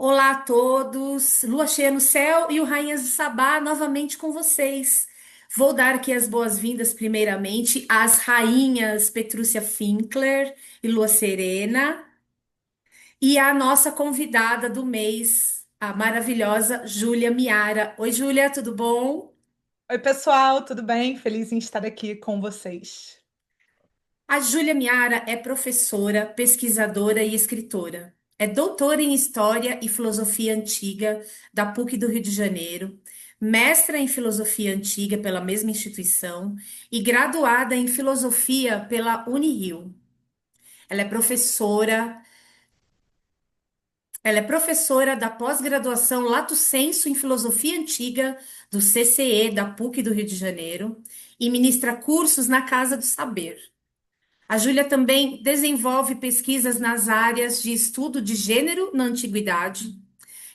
Olá a todos, lua cheia no céu e o Rainhas de Sabá novamente com vocês. Vou dar aqui as boas-vindas primeiramente às rainhas Petrúcia Finkler e Lua Serena e à nossa convidada do mês, a maravilhosa Júlia Miara. Oi, Júlia, tudo bom? Oi, pessoal, tudo bem? Feliz em estar aqui com vocês. A Júlia Miara é professora, pesquisadora e escritora. É doutora em História e Filosofia Antiga da PUC do Rio de Janeiro, mestra em Filosofia Antiga pela mesma instituição e graduada em Filosofia pela Unirio. Ela é professora, ela é professora da pós-graduação Lato Sensu em Filosofia Antiga do CCE da PUC do Rio de Janeiro e ministra cursos na Casa do Saber. A Júlia também desenvolve pesquisas nas áreas de estudo de gênero na antiguidade,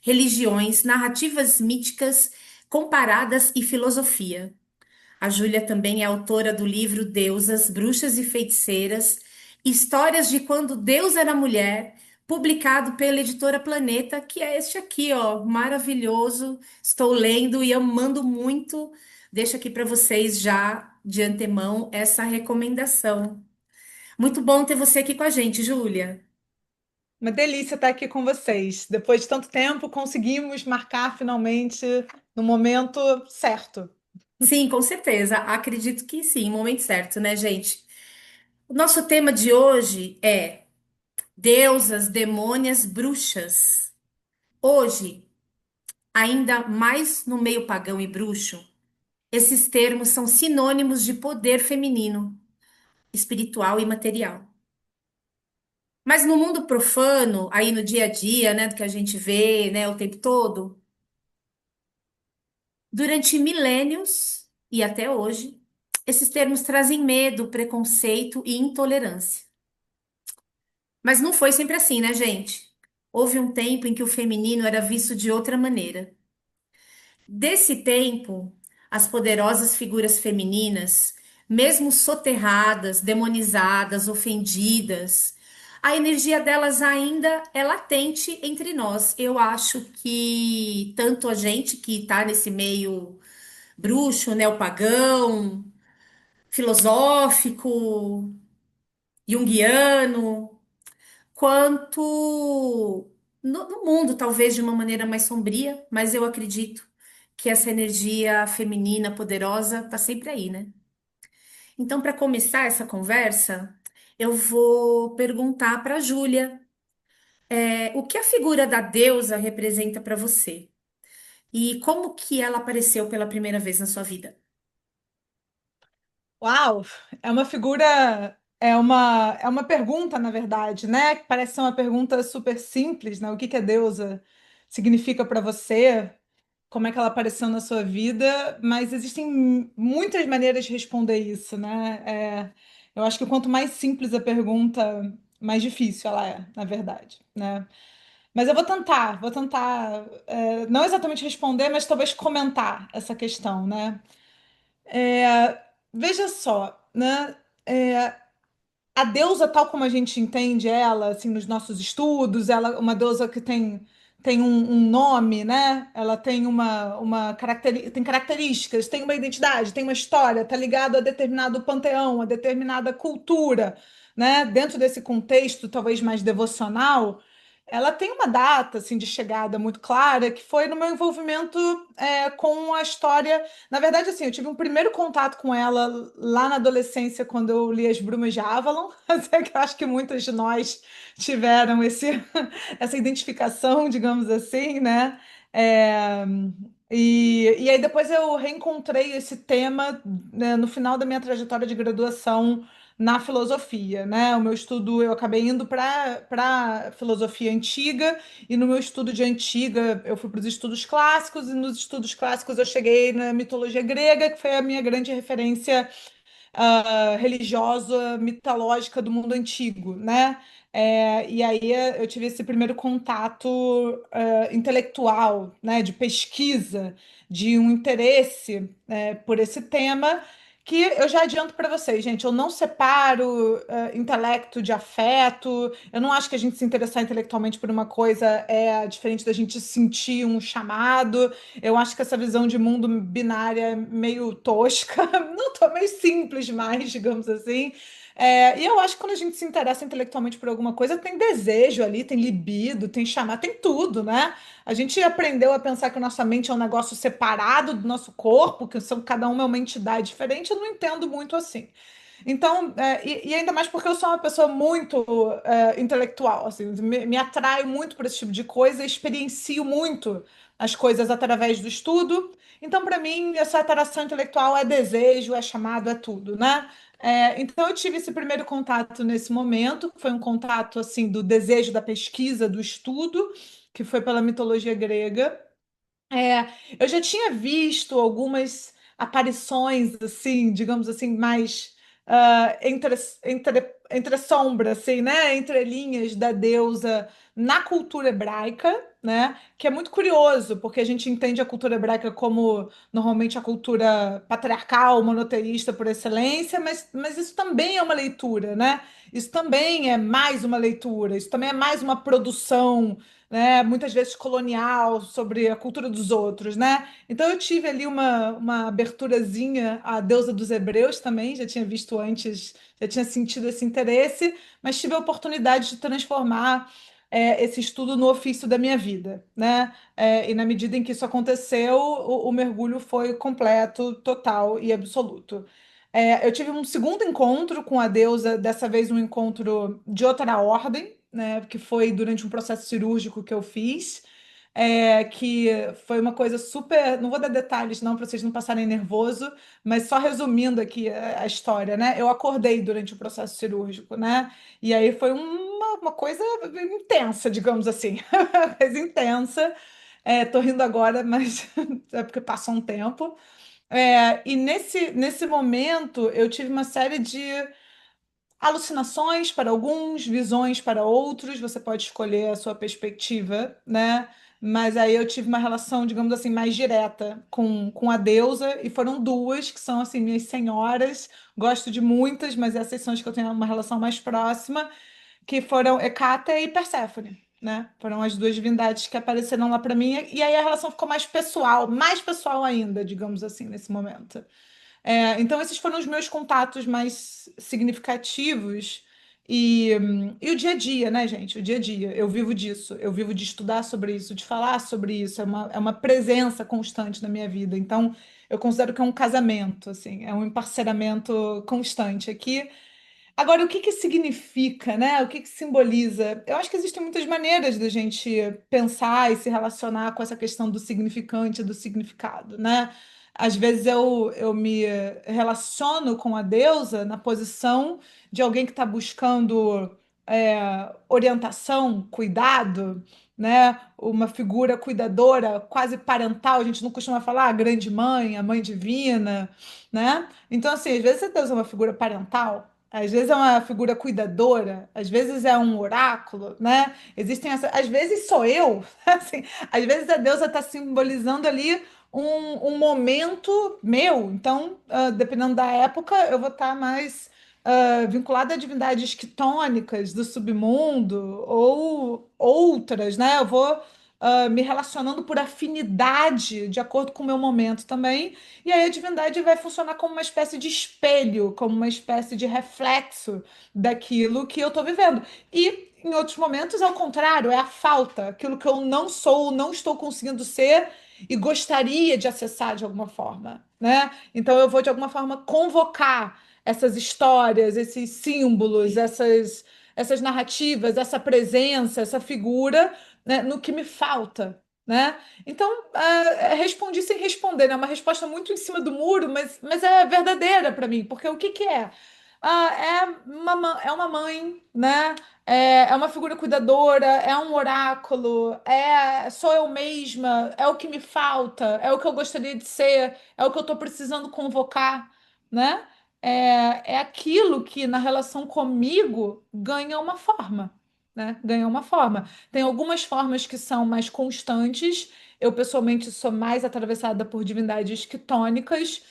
religiões, narrativas míticas comparadas e filosofia. A Júlia também é autora do livro Deusas, Bruxas e Feiticeiras, Histórias de Quando Deus Era Mulher, publicado pela editora Planeta, que é este aqui, ó, maravilhoso. Estou lendo e amando muito. Deixo aqui para vocês já de antemão essa recomendação. Muito bom ter você aqui com a gente, Júlia. Uma delícia estar aqui com vocês. Depois de tanto tempo, conseguimos marcar finalmente no momento certo. Sim, com certeza. Acredito que sim, momento certo, né, gente? O nosso tema de hoje é deusas, demônias, bruxas. Hoje, ainda mais no meio pagão e bruxo, esses termos são sinônimos de poder feminino, espiritual e material. Mas no mundo profano, aí no dia a dia, né, do que a gente vê, né, o tempo todo, durante milênios e até hoje, esses termos trazem medo, preconceito e intolerância. Mas não foi sempre assim, né, gente? Houve um tempo em que o feminino era visto de outra maneira. Desse tempo, as poderosas figuras femininas, mesmo soterradas, demonizadas, ofendidas, a energia delas ainda é latente entre nós. Eu acho que tanto a gente que está nesse meio bruxo, neopagão, filosófico, junguiano, quanto no mundo, talvez de uma maneira mais sombria, mas eu acredito que essa energia feminina poderosa está sempre aí, né? Então, para começar essa conversa, eu vou perguntar para a Júlia, o que a figura da deusa representa para você e como que ela apareceu pela primeira vez na sua vida? Uau! É uma figura, é uma pergunta, na verdade, né? Que parece ser uma pergunta super simples, né? O que que a deusa significa para você? Como é que ela apareceu na sua vida? Mas existem muitas maneiras de responder isso, né? Eu acho que quanto mais simples a pergunta, mais difícil ela é, na verdade, né? Mas eu vou tentar, não exatamente responder, mas talvez comentar essa questão, né? Veja só, né? A deusa, tal como a gente entende ela, assim, nos nossos estudos, ela é uma deusa que tem um nome, né? Ela tem tem características, tem uma identidade, tem uma história, está ligado a determinado panteão, a determinada cultura, né? Dentro desse contexto, talvez mais devocional, ela tem uma data assim de chegada muito clara, que foi no meu envolvimento com a história. Na verdade, assim, eu tive um primeiro contato com ela lá na adolescência, quando eu li As Brumas de Avalon. Até que eu acho que muitas de nós tiveram essa identificação, digamos assim, né? É, e aí depois eu reencontrei esse tema, né, no final da minha trajetória de graduação na filosofia, né? O meu estudo, eu acabei indo para filosofia antiga, e no meu estudo de antiga eu fui para os estudos clássicos, e nos estudos clássicos eu cheguei na mitologia grega, que foi a minha grande referência religiosa, mitológica do mundo antigo, né? E aí eu tive esse primeiro contato intelectual, né, de pesquisa, de um interesse por esse tema, que eu já adianto para vocês, gente, eu não separo intelecto de afeto. Eu não acho que a gente se interessar intelectualmente por uma coisa é diferente da gente sentir um chamado. Eu acho que essa visão de mundo binária é meio tosca, não tô meio simples demais, digamos assim. E eu acho que quando a gente se interessa intelectualmente por alguma coisa, tem desejo ali, tem libido, tem chamar, tem tudo, né? A gente aprendeu a pensar que nossa mente é um negócio separado do nosso corpo, que são, cada uma é uma entidade diferente. Eu não entendo muito assim. Então, e ainda mais porque eu sou uma pessoa muito intelectual, assim, me atraio muito por esse tipo de coisa, experiencio muito as coisas através do estudo. Então, para mim, essa atração intelectual é desejo, é chamado, é tudo, né? Então, eu tive esse primeiro contato nesse momento, que foi um contato assim do desejo da pesquisa, do estudo, que foi pela mitologia grega. É, eu já tinha visto algumas aparições, assim, digamos assim, mais entre sombras, assim, né? Entre linhas da deusa na cultura hebraica, né? Que é muito curioso, porque a gente entende a cultura hebraica como normalmente a cultura patriarcal, monoteísta por excelência, mas isso também é uma leitura, né? Isso também é mais uma leitura, isso também é mais uma produção, né, muitas vezes colonial, sobre a cultura dos outros, né? Então eu tive ali uma aberturazinha à deusa dos hebreus também, já tinha visto antes, já tinha sentido esse interesse, mas tive a oportunidade de transformar esse estudo no ofício da minha vida, né? E na medida em que isso aconteceu, o mergulho foi completo, total e absoluto. Eu tive um segundo encontro com a deusa, dessa vez um encontro de outra ordem, né, que foi durante um processo cirúrgico que eu fiz, que foi uma coisa super. Não vou dar detalhes, não, para vocês não passarem nervoso, mas só resumindo aqui a história, né? Eu acordei durante o processo cirúrgico, né? E aí foi uma coisa intensa, digamos assim, coisa intensa. Tô rindo agora, mas é porque passou um tempo. E nesse momento eu tive uma série de alucinações para alguns, visões para outros, você pode escolher a sua perspectiva, né? Mas aí eu tive uma relação, digamos assim, mais direta com a deusa, e foram duas que são assim minhas senhoras. Gosto de muitas, mas essas são as que eu tenho uma relação mais próxima, que foram Hecate e Perséfone, né? Foram as duas divindades que apareceram lá para mim, e aí a relação ficou mais pessoal ainda, digamos assim, nesse momento. Então, esses foram os meus contatos mais significativos. E o dia a dia, né, gente? O dia a dia. Eu vivo disso. Eu vivo de estudar sobre isso, de falar sobre isso. É uma presença constante na minha vida. Então, eu considero que é um casamento, assim, é um emparceramento constante aqui. Agora, o que que significa, né? O que que simboliza? Eu acho que existem muitas maneiras da gente pensar e se relacionar com essa questão do significante, do significado, né? Às vezes eu me relaciono com a deusa na posição de alguém que está buscando orientação, cuidado, né? Uma figura cuidadora, quase parental. A gente não costuma falar a grande mãe, a mãe divina, né? Então, assim, às vezes a deusa é uma figura parental. Às vezes é uma figura cuidadora, às vezes é um oráculo, né? Existem às vezes sou eu, assim, às vezes a deusa está simbolizando ali um momento meu. Então, dependendo da época, eu vou estar mais vinculada a divindades quitônicas do submundo ou outras, né? Eu vou me relacionando por afinidade, de acordo com o meu momento também. E aí a divindade vai funcionar como uma espécie de espelho, como uma espécie de reflexo daquilo que eu estou vivendo. E em outros momentos, ao contrário, é a falta, aquilo que eu não sou, não estou conseguindo ser e gostaria de acessar de alguma forma, né? Então eu vou de alguma forma convocar essas histórias, esses símbolos, essas narrativas, essa presença, essa figura, né, no que me falta, né? Então, respondi sem responder, né? Uma resposta muito em cima do muro, mas é verdadeira para mim, porque o que que é? É uma mãe, né? É uma figura cuidadora, é um oráculo, sou eu mesma, é o que me falta, é o que eu gostaria de ser, é o que eu estou precisando convocar, né? É aquilo que na relação comigo ganha uma forma, né? Ganha uma forma. Tem algumas formas que são mais constantes. Eu, pessoalmente, sou mais atravessada por divindades quitônicas,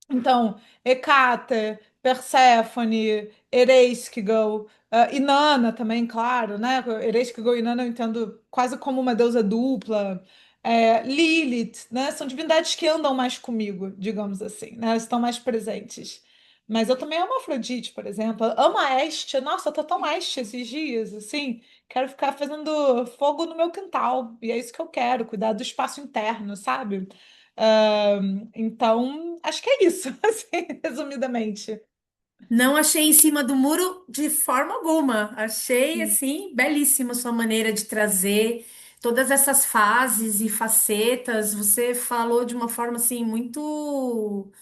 Então, Hecate, Perséfone, Ereshkigal, Inanna também, claro, né? Ereshkigal e Inanna eu entendo quase como uma deusa dupla. Lilith, né? São divindades que andam mais comigo, digamos assim, né? Estão mais presentes. Mas eu também amo Afrodite, por exemplo. Amo a Hestia. Nossa, eu tô tão Hestia esses dias, assim. Quero ficar fazendo fogo no meu quintal. E é isso que eu quero, cuidar do espaço interno, sabe? Então, acho que é isso, assim, resumidamente. Não achei em cima do muro de forma alguma. Achei, assim, belíssima a sua maneira de trazer todas essas fases e facetas. Você falou de uma forma, assim, muito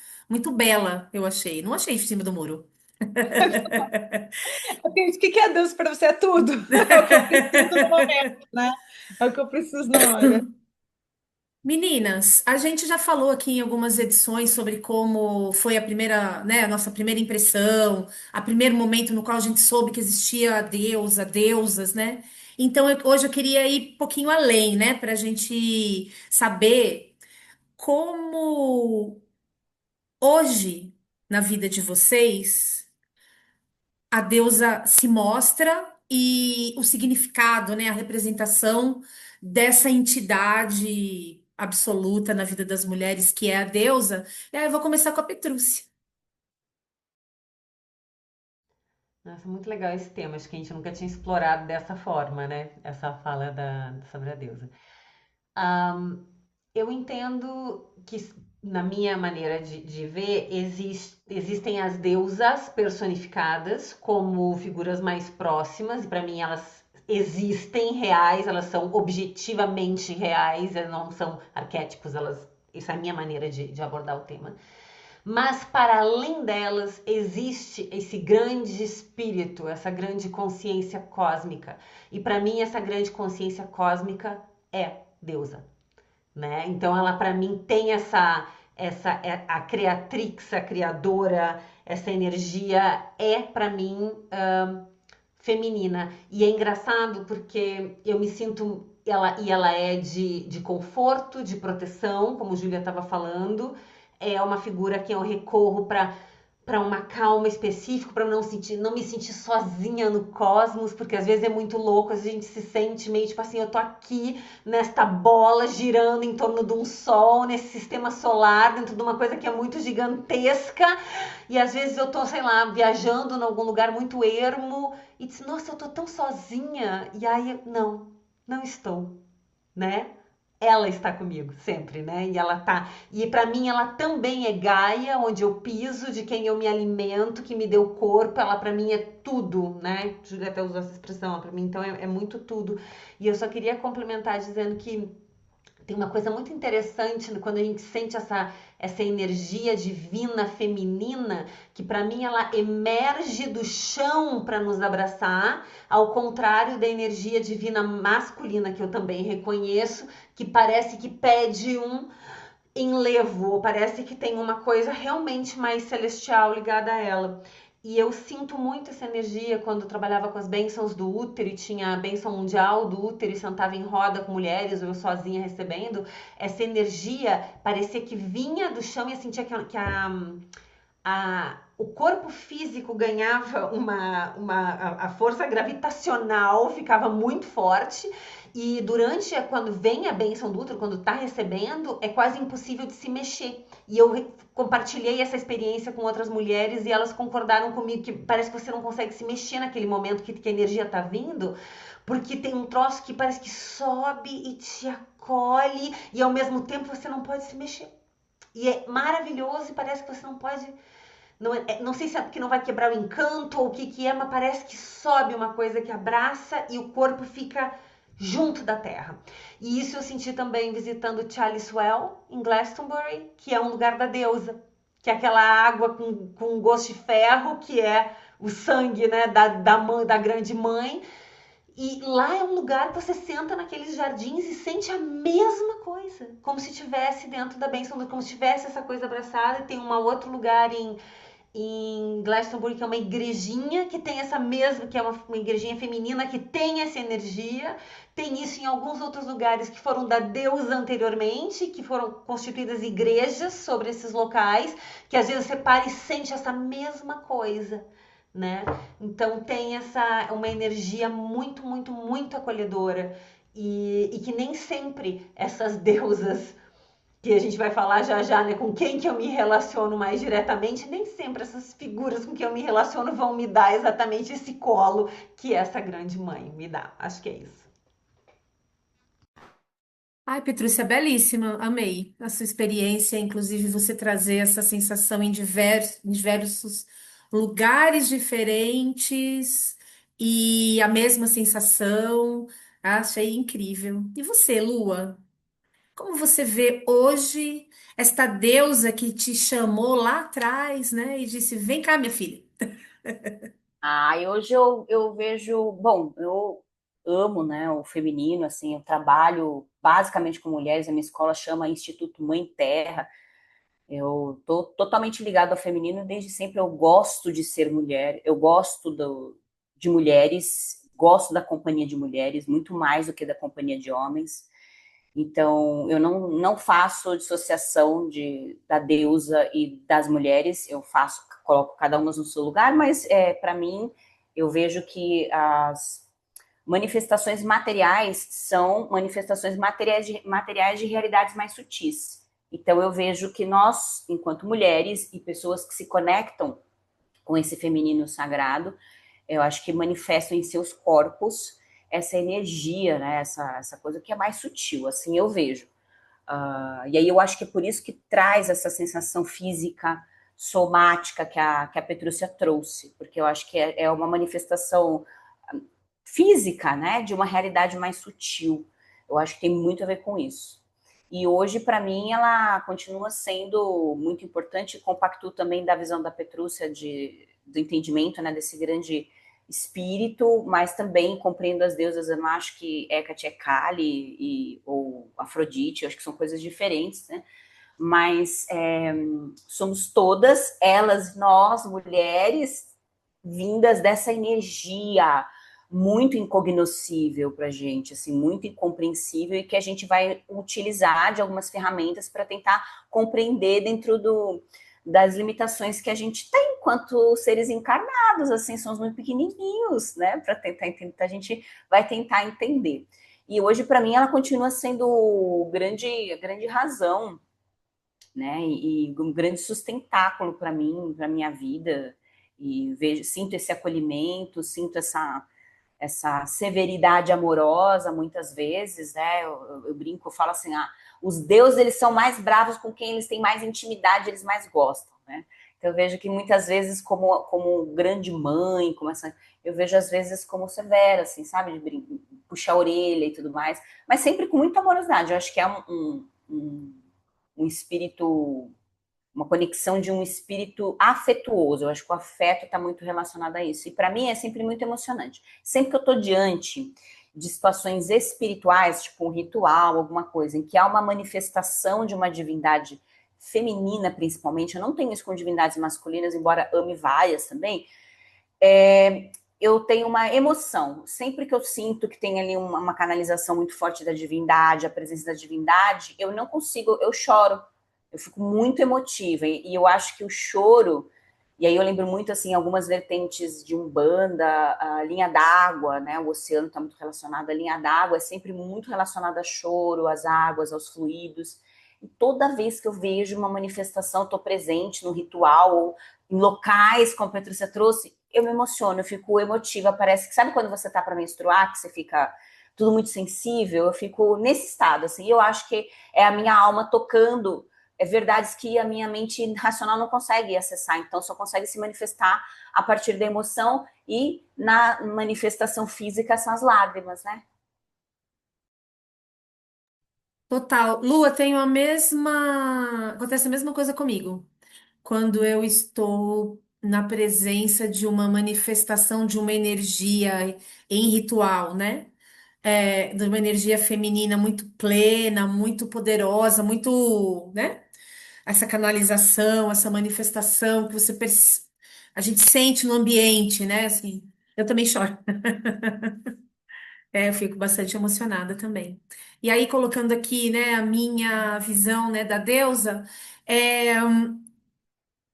bela, eu achei. Não achei em cima do muro. O que que é Deus para você? É tudo. É o que eu preciso no momento, né? É o que eu preciso na hora. Meninas, a gente já falou aqui em algumas edições sobre como foi a primeira, né, a nossa primeira impressão, a primeiro momento no qual a gente soube que existia deusa, deusas, né? Então hoje eu queria ir um pouquinho além, né, para a gente saber como hoje, na vida de vocês, a deusa se mostra e o significado, né, a representação dessa entidade absoluta na vida das mulheres, que é a deusa. E aí eu vou começar com a Petrúcia. Nossa, muito legal esse tema. Acho que a gente nunca tinha explorado dessa forma, né? Essa fala sobre a deusa. Eu entendo que, na minha maneira de ver, existem as deusas personificadas como figuras mais próximas, e para mim elas existem reais, elas são objetivamente reais, elas não são arquétipos, isso é a minha maneira de abordar o tema. Mas para além delas existe esse grande espírito, essa grande consciência cósmica. E para mim essa grande consciência cósmica é deusa, né? Então ela para mim tem essa é a criatrix, a criadora, essa energia é para mim feminina. E é engraçado porque eu me sinto ela é de conforto, de proteção, como Júlia estava falando. É uma figura que eu recorro para uma calma específica, para não me sentir sozinha no cosmos, porque às vezes é muito louco, às vezes a gente se sente meio tipo assim, eu tô aqui nesta bola girando em torno de um sol, nesse sistema solar, dentro de uma coisa que é muito gigantesca, e às vezes eu tô, sei lá, viajando em algum lugar muito ermo e disse, nossa, eu tô tão sozinha, e aí, não estou, né? Ela está comigo sempre, né? E ela tá. E para mim ela também é Gaia, onde eu piso, de quem eu me alimento, que me deu corpo. Ela para mim é tudo, né? Júlia até usou essa expressão para mim, então é muito tudo. E eu só queria complementar dizendo que tem uma coisa muito interessante quando a gente sente essa energia divina feminina, que para mim ela emerge do chão para nos abraçar, ao contrário da energia divina masculina, que eu também reconheço, que parece que pede um enlevo, parece que tem uma coisa realmente mais celestial ligada a ela. E eu sinto muito essa energia quando eu trabalhava com as bênçãos do útero e tinha a bênção mundial do útero e sentava em roda com mulheres, ou eu sozinha recebendo. Essa energia parecia que vinha do chão e eu sentia o corpo físico ganhava a força gravitacional ficava muito forte e quando vem a bênção do útero, quando tá recebendo, é quase impossível de se mexer. E eu compartilhei essa experiência com outras mulheres e elas concordaram comigo que parece que você não consegue se mexer naquele momento que a energia tá vindo, porque tem um troço que parece que sobe e te acolhe e ao mesmo tempo você não pode se mexer. E é maravilhoso e parece que você não pode não sei se é porque não vai quebrar o encanto ou o que é, mas parece que sobe uma coisa que abraça e o corpo fica junto da terra. E isso eu senti também visitando Chalice Well, em Glastonbury, que é um lugar da deusa, que é aquela água com gosto de ferro, que é o sangue, né, da grande mãe. E lá é um lugar que você senta naqueles jardins e sente a mesma coisa, como se estivesse dentro da bênção, como se tivesse essa coisa abraçada. E tem um outro lugar em Glastonbury, que é uma igrejinha que tem essa mesma, que é uma igrejinha feminina que tem essa energia. Tem isso em alguns outros lugares que foram da deusa anteriormente, que foram constituídas igrejas sobre esses locais, que às vezes você para e sente essa mesma coisa, né? Então tem essa uma energia muito, muito, muito acolhedora e que nem sempre essas deusas que a gente vai falar já já, né, com quem que eu me relaciono mais diretamente, nem sempre essas figuras com quem eu me relaciono vão me dar exatamente esse colo que essa grande mãe me dá. Acho que é isso. Ai, Petrúcia, belíssima, amei a sua experiência, inclusive você trazer essa sensação em diversos lugares diferentes e a mesma sensação, achei incrível. E você, Lua, como você vê hoje esta deusa que te chamou lá atrás, né, e disse: Vem cá, minha filha. Ah, e hoje eu vejo, bom, eu amo, né, o feminino, assim, eu trabalho basicamente com mulheres, a minha escola chama Instituto Mãe Terra, eu tô totalmente ligado ao feminino, desde sempre eu gosto de ser mulher, eu gosto de mulheres, gosto da companhia de mulheres, muito mais do que da companhia de homens, então eu não faço dissociação da deusa e das mulheres, eu faço, coloco cada uma no seu lugar, mas para mim eu vejo que as manifestações materiais são manifestações materiais de realidades mais sutis. Então eu vejo que nós, enquanto mulheres e pessoas que se conectam com esse feminino sagrado, eu acho que manifestam em seus corpos essa energia, né? Essa coisa que é mais sutil, assim eu vejo. E aí eu acho que é por isso que traz essa sensação física, somática que a Petrúcia trouxe, porque eu acho que é uma manifestação física, né, de uma realidade mais sutil. Eu acho que tem muito a ver com isso. E hoje, para mim, ela continua sendo muito importante, compacto também da visão da Petrúcia do entendimento, né, desse grande espírito, mas também compreendo as deusas, eu não acho que Hecate é Kali ou Afrodite, eu acho que são coisas diferentes, né? Mas somos todas elas, nós, mulheres, vindas dessa energia muito incognoscível para a gente, assim, muito incompreensível e que a gente vai utilizar de algumas ferramentas para tentar compreender dentro das limitações que a gente tem enquanto seres encarnados, assim, somos muito pequenininhos, né, para tentar entender, a gente vai tentar entender. E hoje, para mim, ela continua sendo a grande razão, né, e um grande sustentáculo para mim, para minha vida, e sinto esse acolhimento, sinto essa severidade amorosa, muitas vezes, né? Eu brinco, eu falo assim, os deuses, eles são mais bravos com quem eles têm mais intimidade, eles mais gostam, né? Então eu vejo que muitas vezes como grande mãe, eu vejo às vezes como severa, assim, sabe? De puxar a orelha e tudo mais, mas sempre com muita amorosidade. Eu acho que é um espírito, uma conexão de um espírito afetuoso. Eu acho que o afeto está muito relacionado a isso. E para mim é sempre muito emocionante. Sempre que eu estou diante de situações espirituais, tipo um ritual, alguma coisa, em que há uma manifestação de uma divindade feminina, principalmente, eu não tenho isso com divindades masculinas, embora ame várias também, eu tenho uma emoção. Sempre que eu sinto que tem ali uma canalização muito forte da divindade, a presença da divindade, eu não consigo, eu choro. Eu fico muito emotiva. E eu acho que o choro, e aí eu lembro muito, assim, algumas vertentes de Umbanda, a linha d'água, né? O oceano está muito relacionado à linha d'água, é sempre muito relacionado a choro, às águas, aos fluidos. E toda vez que eu vejo uma manifestação, estou presente no ritual, ou em locais, como a Patrícia trouxe, eu me emociono, eu fico emotiva. Parece que, sabe quando você tá para menstruar, que você fica tudo muito sensível? Eu fico nesse estado, assim. Eu acho que é a minha alma tocando verdades que a minha mente racional não consegue acessar, então só consegue se manifestar a partir da emoção e na manifestação física são as lágrimas, né? Total. Lua, tenho a mesma. Acontece a mesma coisa comigo. Quando eu estou na presença de uma manifestação de uma energia em ritual, né? De uma energia feminina muito plena, muito poderosa, muito, né? essa canalização, essa manifestação que a gente sente no ambiente, né? Assim, eu também choro. Eu fico bastante emocionada também. E aí, colocando aqui, né, a minha visão, né, da deusa, é,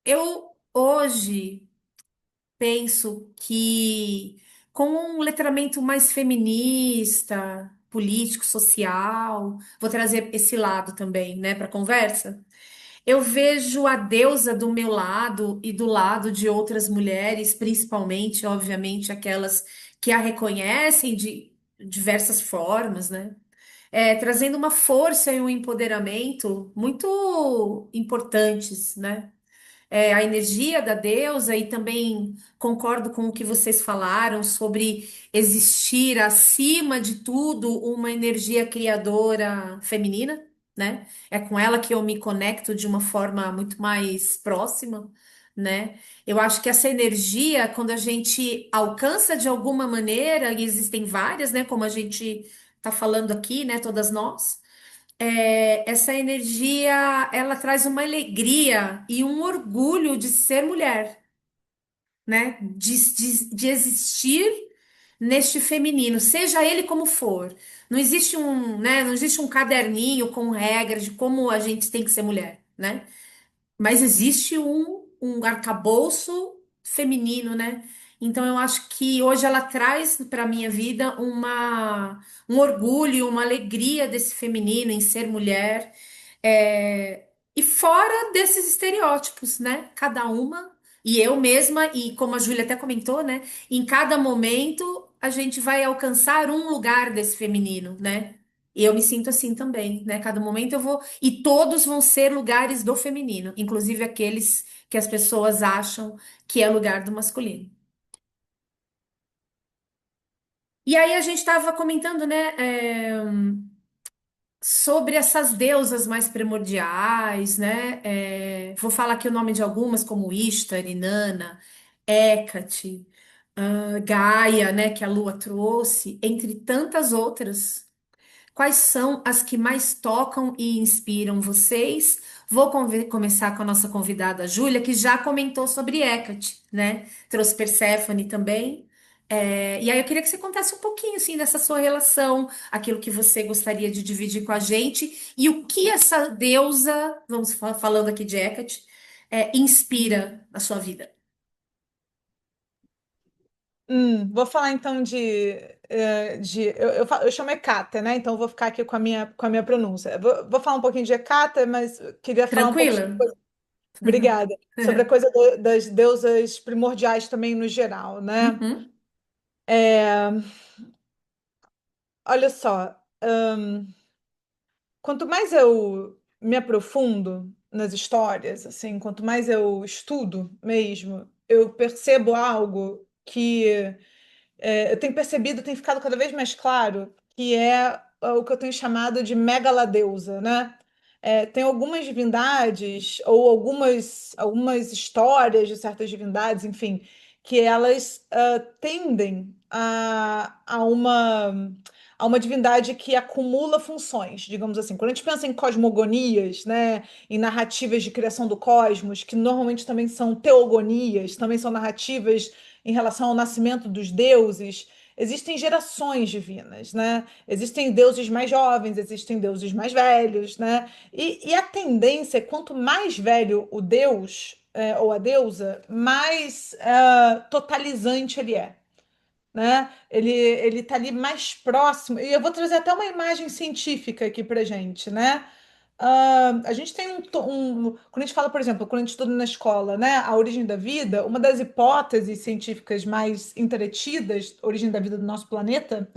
eu hoje penso que com um letramento mais feminista, político, social, vou trazer esse lado também, né, para a conversa. Eu vejo a deusa do meu lado e do lado de outras mulheres, principalmente, obviamente, aquelas que a reconhecem de diversas formas, né? Trazendo uma força e um empoderamento muito importantes, né? A energia da deusa, e também concordo com o que vocês falaram sobre existir acima de tudo uma energia criadora feminina, né? É com ela que eu me conecto de uma forma muito mais próxima, né? Eu acho que essa energia, quando a gente alcança de alguma maneira, e existem várias, né? Como a gente está falando aqui, né? Todas nós, essa energia, ela traz uma alegria e um orgulho de ser mulher, né? De existir neste feminino, seja ele como for. Não existe um, né? Não existe um caderninho com regras de como a gente tem que ser mulher, né? Mas existe um arcabouço feminino, né? Então eu acho que hoje ela traz para a minha vida um orgulho, uma alegria desse feminino em ser mulher, e fora desses estereótipos, né? Cada uma, e eu mesma, e como a Júlia até comentou, né? Em cada momento a gente vai alcançar um lugar desse feminino, né? E eu me sinto assim também, né? Cada momento eu vou. E todos vão ser lugares do feminino, inclusive aqueles que as pessoas acham que é lugar do masculino. E aí a gente estava comentando, né? Sobre essas deusas mais primordiais, né? Vou falar aqui o nome de algumas, como Ishtar, Inanna, Hécate, Gaia, né? Que a Lua trouxe, entre tantas outras. Quais são as que mais tocam e inspiram vocês? Vou começar com a nossa convidada Júlia, que já comentou sobre Hecate, né? Trouxe Perséfone também. E aí eu queria que você contasse um pouquinho assim dessa sua relação, aquilo que você gostaria de dividir com a gente e o que essa deusa, vamos falando aqui de Hecate, inspira na sua vida. Vou falar então eu chamo Hecate, né? Então eu vou ficar aqui com a minha pronúncia. Vou falar um pouquinho de Hecate, mas queria falar um pouco Tranquila? obrigada, sobre a coisa das deusas primordiais também no geral, né? Uhum. Olha só, quanto mais eu me aprofundo nas histórias, assim, quanto mais eu estudo mesmo, eu percebo algo que eu tenho percebido, tem ficado cada vez mais claro, que é o que eu tenho chamado de megaladeusa, né? Tem algumas divindades ou algumas histórias de certas divindades, enfim, que elas tendem a uma divindade que acumula funções, digamos assim. Quando a gente pensa em cosmogonias, né, em narrativas de criação do cosmos, que normalmente também são teogonias, também são narrativas em relação ao nascimento dos deuses, existem gerações divinas, né? Existem deuses mais jovens, existem deuses mais velhos, né? E a tendência é quanto mais velho o deus ou a deusa, mais totalizante ele é, né? Ele tá ali mais próximo. E eu vou trazer até uma imagem científica aqui para gente, né? A gente tem quando a gente fala, por exemplo, quando a gente estuda na escola, né, a origem da vida, uma das hipóteses científicas mais entretidas, origem da vida do nosso planeta,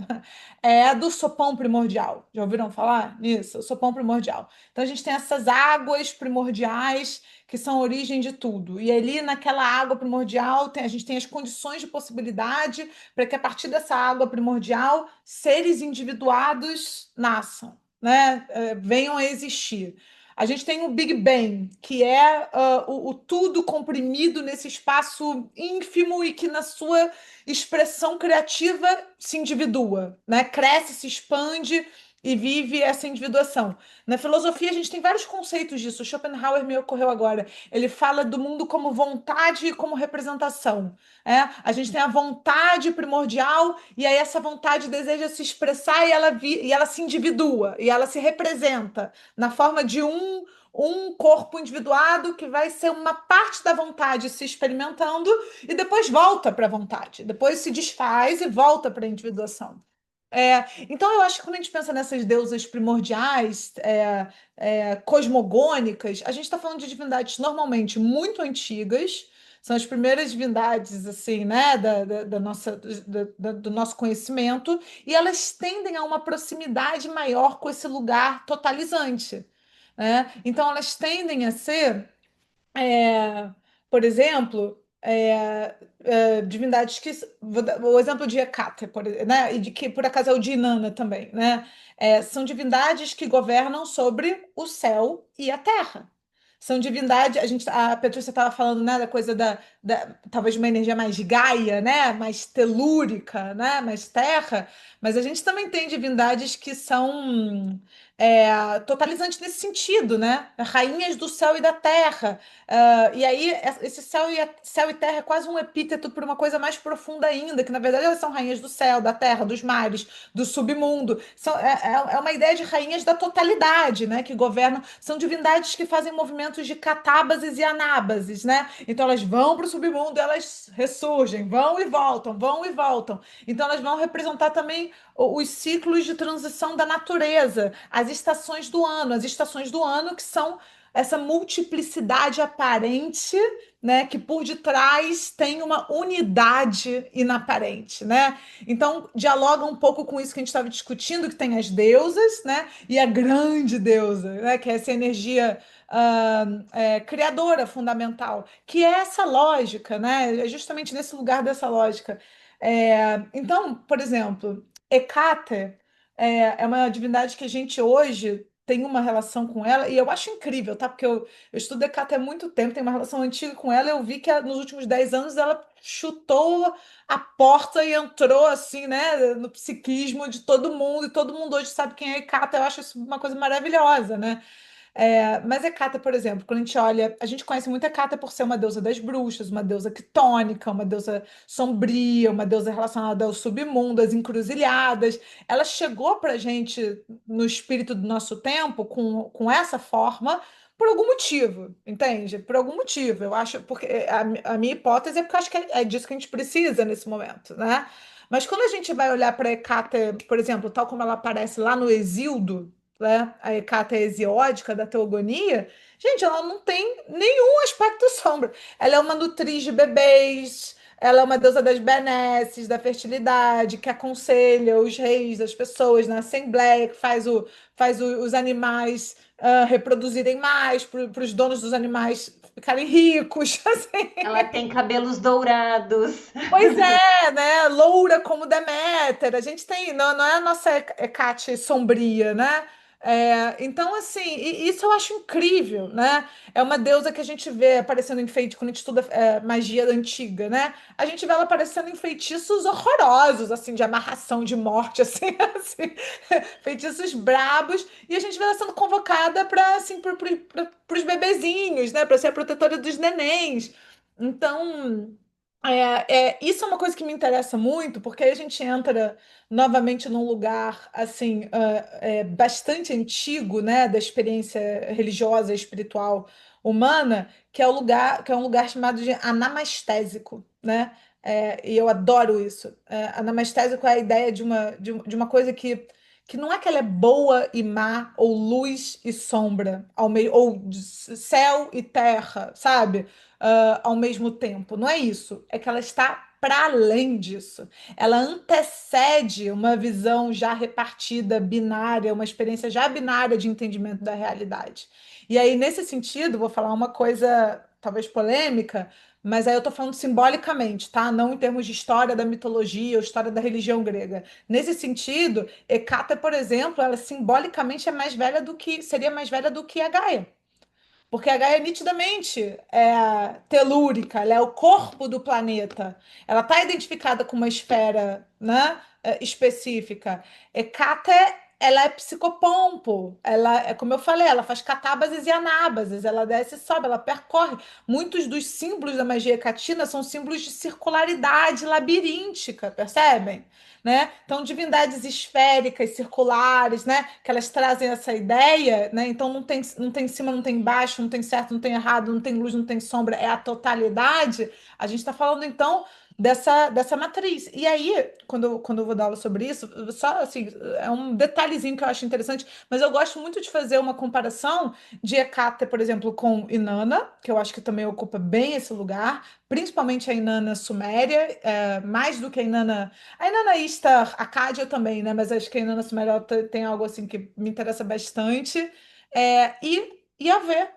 é a do sopão primordial. Já ouviram falar nisso? O sopão primordial. Então a gente tem essas águas primordiais que são a origem de tudo. E ali naquela água primordial a gente tem as condições de possibilidade para que a partir dessa água primordial seres individuados nasçam, né? Venham a existir. A gente tem o Big Bang, que é o tudo comprimido nesse espaço ínfimo e que, na sua expressão criativa, se individua, né? Cresce, se expande e vive essa individuação. Na filosofia, a gente tem vários conceitos disso. Schopenhauer me ocorreu agora. Ele fala do mundo como vontade e como representação. A gente tem a vontade primordial, e aí essa vontade deseja se expressar e ela se individua, e ela se representa na forma de um corpo individuado que vai ser uma parte da vontade se experimentando e depois volta para a vontade, depois se desfaz e volta para a individuação. Então, eu acho que quando a gente pensa nessas deusas primordiais, cosmogônicas, a gente está falando de divindades normalmente muito antigas, são as primeiras divindades assim, né, da nossa, do nosso conhecimento, e elas tendem a uma proximidade maior com esse lugar totalizante, né? Então, elas tendem a ser é, por exemplo, divindades que. O exemplo de Hecate, né? E de que por acaso é o de Inanna também, né? São divindades que governam sobre o céu e a terra. São divindades. A Petrúcia estava falando, né, da coisa talvez de uma energia mais Gaia, né? Mais telúrica, né? Mais terra. Mas a gente também tem divindades que são totalizantes nesse sentido, né? Rainhas do céu e da terra. E aí, esse céu e terra é quase um epíteto para uma coisa mais profunda ainda, que na verdade elas são rainhas do céu, da terra, dos mares, do submundo. É uma ideia de rainhas da totalidade, né? Que governam. São divindades que fazem movimentos de catábases e anábases, né? Então elas vão para o submundo, elas ressurgem, vão e voltam, vão e voltam. Então elas vão representar também os ciclos de transição da natureza, as estações do ano que são essa multiplicidade aparente, né, que por detrás tem uma unidade inaparente, né? Então dialoga um pouco com isso que a gente estava discutindo, que tem as deusas, né, e a grande deusa, né, que é essa energia criadora fundamental, que é essa lógica, né? É justamente nesse lugar dessa lógica. Então, por exemplo, Hecate é uma divindade que a gente hoje tem uma relação com ela, e eu acho incrível, tá? Porque eu estudo Hecate há muito tempo, tenho uma relação antiga com ela, eu vi que nos últimos 10 anos ela chutou a porta e entrou assim, né, no psiquismo de todo mundo, e todo mundo hoje sabe quem é Hecate, eu acho isso uma coisa maravilhosa, né? Mas Hecate, por exemplo, quando a gente olha, a gente conhece muito Hecate por ser uma deusa das bruxas, uma deusa quitônica, uma deusa sombria, uma deusa relacionada ao submundo, às encruzilhadas. Ela chegou para a gente no espírito do nosso tempo com essa forma por algum motivo, entende? Por algum motivo. Eu acho, porque a minha hipótese é porque eu acho que é disso que a gente precisa nesse momento, né? Mas quando a gente vai olhar para Hecate, por exemplo, tal como ela aparece lá no Exíodo, né? A Hecate hesiódica da teogonia, gente, ela não tem nenhum aspecto sombra. Ela é uma nutriz de bebês, ela é uma deusa das benesses, da fertilidade, que aconselha os reis, as pessoas na assembleia, que os animais reproduzirem mais, para os donos dos animais ficarem ricos. Assim. Ela tem cabelos dourados. Pois é, né? Loura como Deméter. A gente tem, não é a nossa Hecate sombria, né? Então, assim, isso eu acho incrível, né? É uma deusa que a gente vê aparecendo em feitiços, quando a gente estuda magia antiga, né? A gente vê ela aparecendo em feitiços horrorosos, assim, de amarração, de morte, assim, assim, feitiços brabos, e a gente vê ela sendo convocada para, assim, para os bebezinhos, né? Para ser a protetora dos nenéns. Então. Isso é uma coisa que me interessa muito, porque aí a gente entra novamente num lugar assim bastante antigo, né, da experiência religiosa e espiritual humana, que é um lugar chamado de anamastésico, né? E eu adoro isso. Anamastésico é a ideia de uma coisa que não é que ela é boa e má, ou luz e sombra, ou céu e terra, sabe? Ao mesmo tempo. Não é isso. É que ela está para além disso. Ela antecede uma visão já repartida, binária, uma experiência já binária de entendimento da realidade. E aí, nesse sentido, vou falar uma coisa talvez polêmica, mas aí eu estou falando simbolicamente, tá? Não em termos de história da mitologia ou história da religião grega. Nesse sentido, Hecate, por exemplo, ela simbolicamente seria mais velha do que a Gaia. Porque a Gaia nitidamente é telúrica, ela é o corpo do planeta. Ela está identificada com uma esfera, né, específica. Hecate ela é psicopompo, ela é como eu falei, ela faz catábases e anábases, ela desce e sobe, ela percorre. Muitos dos símbolos da magia catina são símbolos de circularidade labiríntica, percebem? Né? Então, divindades esféricas, circulares, né? Que elas trazem essa ideia, né? Então, não tem cima, não tem embaixo, não tem certo, não tem errado, não tem luz, não tem sombra, é a totalidade. A gente está falando, então, dessa matriz. E aí, quando eu vou dar aula sobre isso, só assim, é um detalhezinho que eu acho interessante, mas eu gosto muito de fazer uma comparação de Hecate, por exemplo, com Inanna, que eu acho que também ocupa bem esse lugar, principalmente a Inanna Suméria, mais do que a Inanna Ishtar, Acádia também, né? Mas acho que a Inanna Suméria tem algo assim que me interessa bastante. E Yahvé.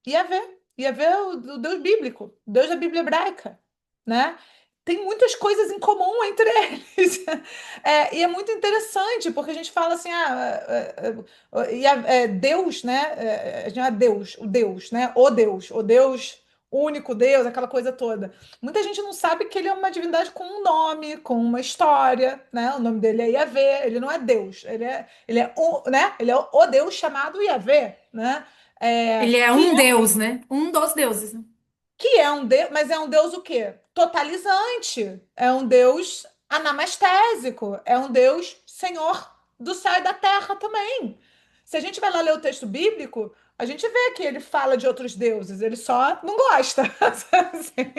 Ia ver, ia ver o Deus bíblico, o Deus da Bíblia hebraica, né? Tem muitas coisas em comum entre eles. E é muito interessante, porque a gente fala assim, Deus, né? A gente é Deus, o Deus, né? O Deus, o único Deus, aquela coisa toda. Muita gente não sabe que ele é uma divindade com um nome, com uma história, né? O nome dele é Yahvé, ele não é Deus, ele é né? Ele é o Deus chamado Yahvé, né? Ele é Que um deus, né? Um dos deuses, né? é um Deus, mas é um Deus o quê? Totalizante. É um Deus anamastésico. É um Deus Senhor do céu e da terra também. Se a gente vai lá ler o texto bíblico, a gente vê que ele fala de outros deuses, ele só não gosta. Assim,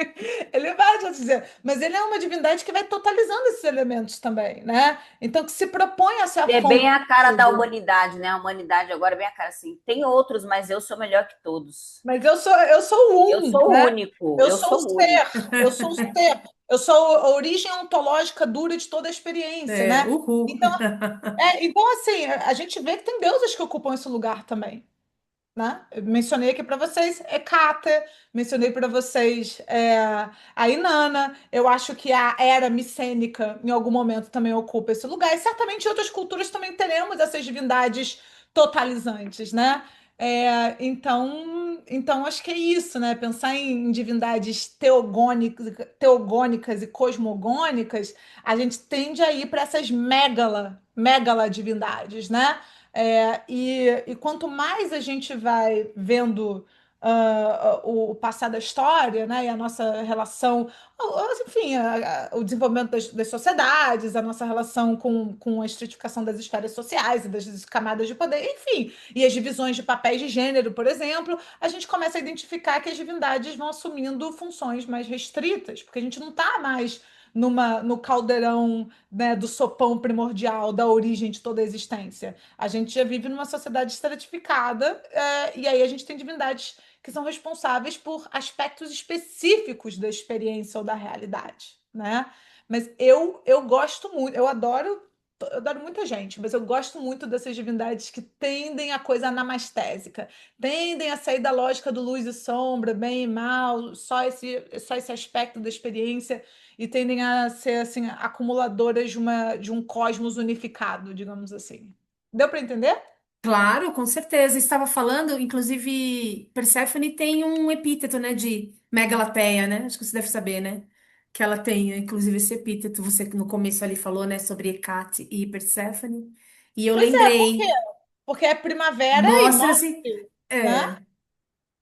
ele vai dizer, mas ele é uma divindade que vai totalizando esses elementos também, né? Então, que se propõe a ser a Ele é fonte bem de a cara da tudo. humanidade, né? A humanidade agora é bem a cara assim. Tem outros, mas eu sou melhor que todos. Mas eu sou Eu um, sou o né? único, Eu eu sou o sou o único. ser, eu sou o ser, eu sou a origem ontológica dura de toda a experiência, É, né? uhul. Então, então assim, a gente vê que tem deuses que ocupam esse lugar também, né? Eu mencionei aqui para vocês Hecate, mencionei para vocês a Inanna, eu acho que a era micênica em algum momento também ocupa esse lugar, e certamente em outras culturas também teremos essas divindades totalizantes, né? Então acho que é isso, né? Pensar em divindades teogônicas e cosmogônicas, a gente tende a ir para essas megala divindades, né? E quanto mais a gente vai vendo o passar da história, né, e a nossa relação, enfim, o desenvolvimento das sociedades, a nossa relação com a estratificação das esferas sociais e das camadas de poder, enfim, e as divisões de papéis de gênero, por exemplo, a gente começa a identificar que as divindades vão assumindo funções mais restritas, porque a gente não está mais no caldeirão, né, do sopão primordial, da origem de toda a existência. A gente já vive numa sociedade estratificada, e aí a gente tem divindades que são responsáveis por aspectos específicos da experiência ou da realidade, né? Mas eu gosto muito, eu adoro muita gente, mas eu gosto muito dessas divindades que tendem a coisa anamastésica, tendem a sair da lógica do luz e sombra, bem e mal, só esse aspecto da experiência, e tendem a ser assim acumuladoras de um cosmos unificado, digamos assim. Deu para entender? Claro, com certeza. Estava falando, inclusive, Perséfone tem um epíteto, né, de Megalateia, né? Acho que você deve saber, né? Que ela tem, inclusive, esse epíteto. Você no começo ali falou, né, sobre Hecate e Perséfone. E eu Pois é, por quê? lembrei, Porque é primavera e mostra-se, morte, né? é,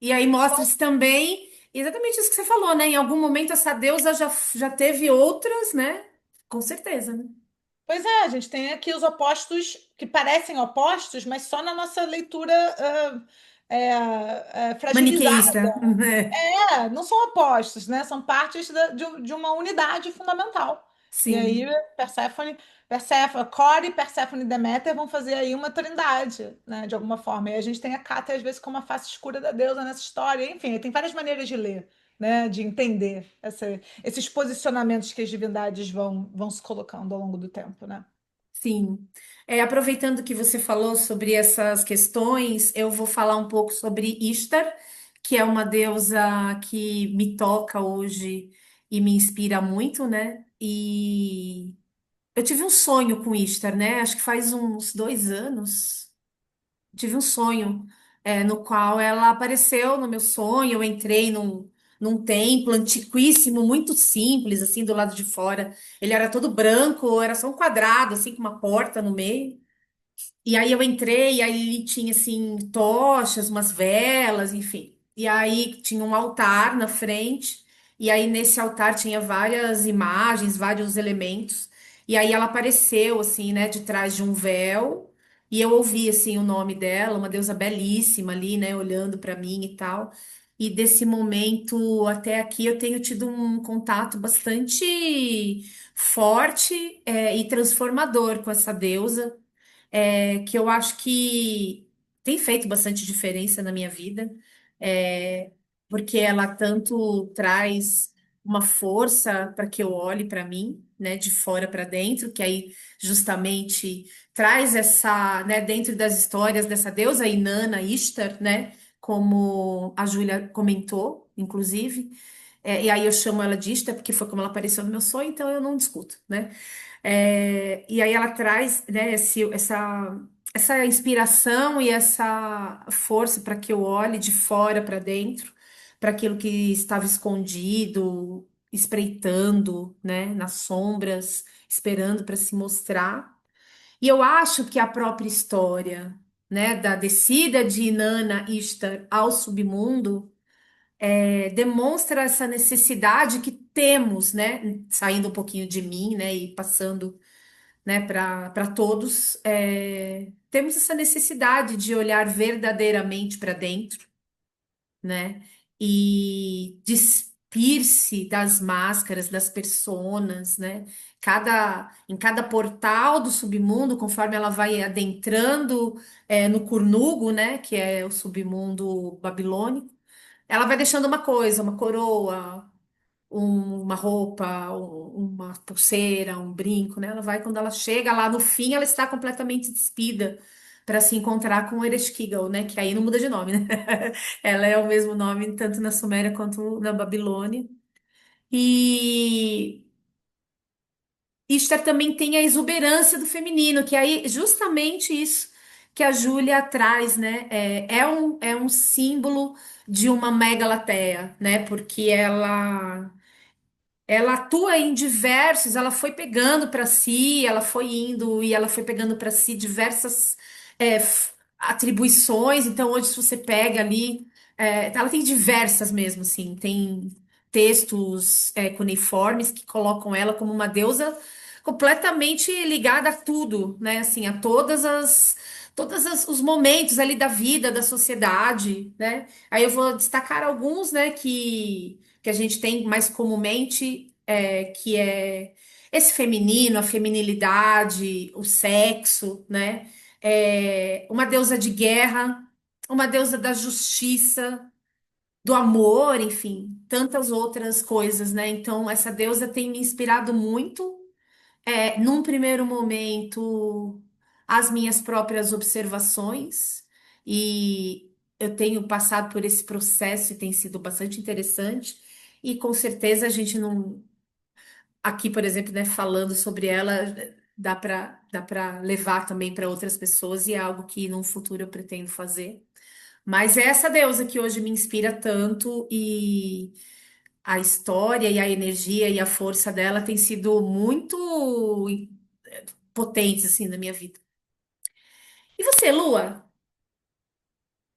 e aí mostra-se também exatamente isso que você falou, né? Em algum momento essa deusa já teve outras, né? Com certeza, né? Pois é, a gente tem aqui os opostos que parecem opostos, mas só na nossa leitura fragilizada. Maniqueísta. Não são opostos, né? São partes de uma unidade fundamental. E aí, Sim. Core, Perséfone e Deméter vão fazer aí uma trindade, né? De alguma forma. E a gente tem a Cata, às vezes, como a face escura da deusa nessa história. Enfim, tem várias maneiras de ler, né? De entender esses posicionamentos que as divindades vão se colocando ao longo do tempo, né? Sim. Aproveitando que você falou sobre essas questões, eu vou falar um pouco sobre Ishtar, que é uma deusa que me toca hoje e me inspira muito, né? E eu tive um sonho com Ishtar, né? Acho que faz uns 2 anos. Tive um sonho, no qual ela apareceu no meu sonho. Eu entrei num templo antiquíssimo, muito simples, assim, do lado de fora. Ele era todo branco, era só um quadrado, assim, com uma porta no meio. E aí eu entrei, e aí tinha assim tochas, umas velas, enfim. E aí tinha um altar na frente, e aí nesse altar tinha várias imagens, vários elementos. E aí ela apareceu assim, né, de trás de um véu, e eu ouvi assim o nome dela, uma deusa belíssima ali, né, olhando para mim e tal. E desse momento até aqui eu tenho tido um contato bastante forte, e transformador com essa deusa, que eu acho que tem feito bastante diferença na minha vida, é, porque ela tanto traz uma força para que eu olhe para mim, né, de fora para dentro, que aí justamente traz essa, né, dentro das histórias dessa deusa Inanna Ishtar, né, como a Júlia comentou, inclusive. E aí eu chamo ela de Ishtar porque foi como ela apareceu no meu sonho, então eu não discuto, né? E aí ela traz, né, essa inspiração e essa força para que eu olhe de fora para dentro, para aquilo que estava escondido, espreitando, né, nas sombras, esperando para se mostrar. E eu acho que a própria história, né, da descida de Inanna Ishtar ao submundo, demonstra essa necessidade que temos, né, saindo um pouquinho de mim, né, e passando, né, para todos, temos essa necessidade de olhar verdadeiramente para dentro, né, e despir-se das máscaras, das personas, né, em cada portal do submundo, conforme ela vai adentrando, no Curnugo, né, que é o submundo babilônico, ela vai deixando uma coisa, uma coroa, uma roupa, uma pulseira, um brinco, né? Ela vai, quando ela chega lá no fim, ela está completamente despida para se encontrar com Ereshkigal, né? Que aí não muda de nome, né? Ela é o mesmo nome tanto na Suméria quanto na Babilônia. E Ishtar também tem a exuberância do feminino, que aí justamente isso que a Júlia traz, né? É um símbolo de uma megalateia, né? Porque ela atua em diversos, ela foi pegando para si, ela foi indo e ela foi pegando para si diversas atribuições. Então, hoje, se você pega ali, ela tem diversas mesmo, assim, tem textos cuneiformes que colocam ela como uma deusa completamente ligada a tudo, né? Assim, a os momentos ali da vida, da sociedade, né? Aí eu vou destacar alguns, né, que a gente tem mais comumente, que é esse feminino, a feminilidade, o sexo, né? Uma deusa de guerra, uma deusa da justiça, do amor, enfim, tantas outras coisas, né? Então, essa deusa tem me inspirado muito, num primeiro momento, as minhas próprias observações, e eu tenho passado por esse processo e tem sido bastante interessante. E com certeza a gente não. Aqui, por exemplo, né, falando sobre ela, dá para levar também para outras pessoas, e é algo que no futuro eu pretendo fazer. Mas é essa deusa que hoje me inspira tanto, e a história e a energia e a força dela tem sido muito potentes assim na minha vida. E você, Lua?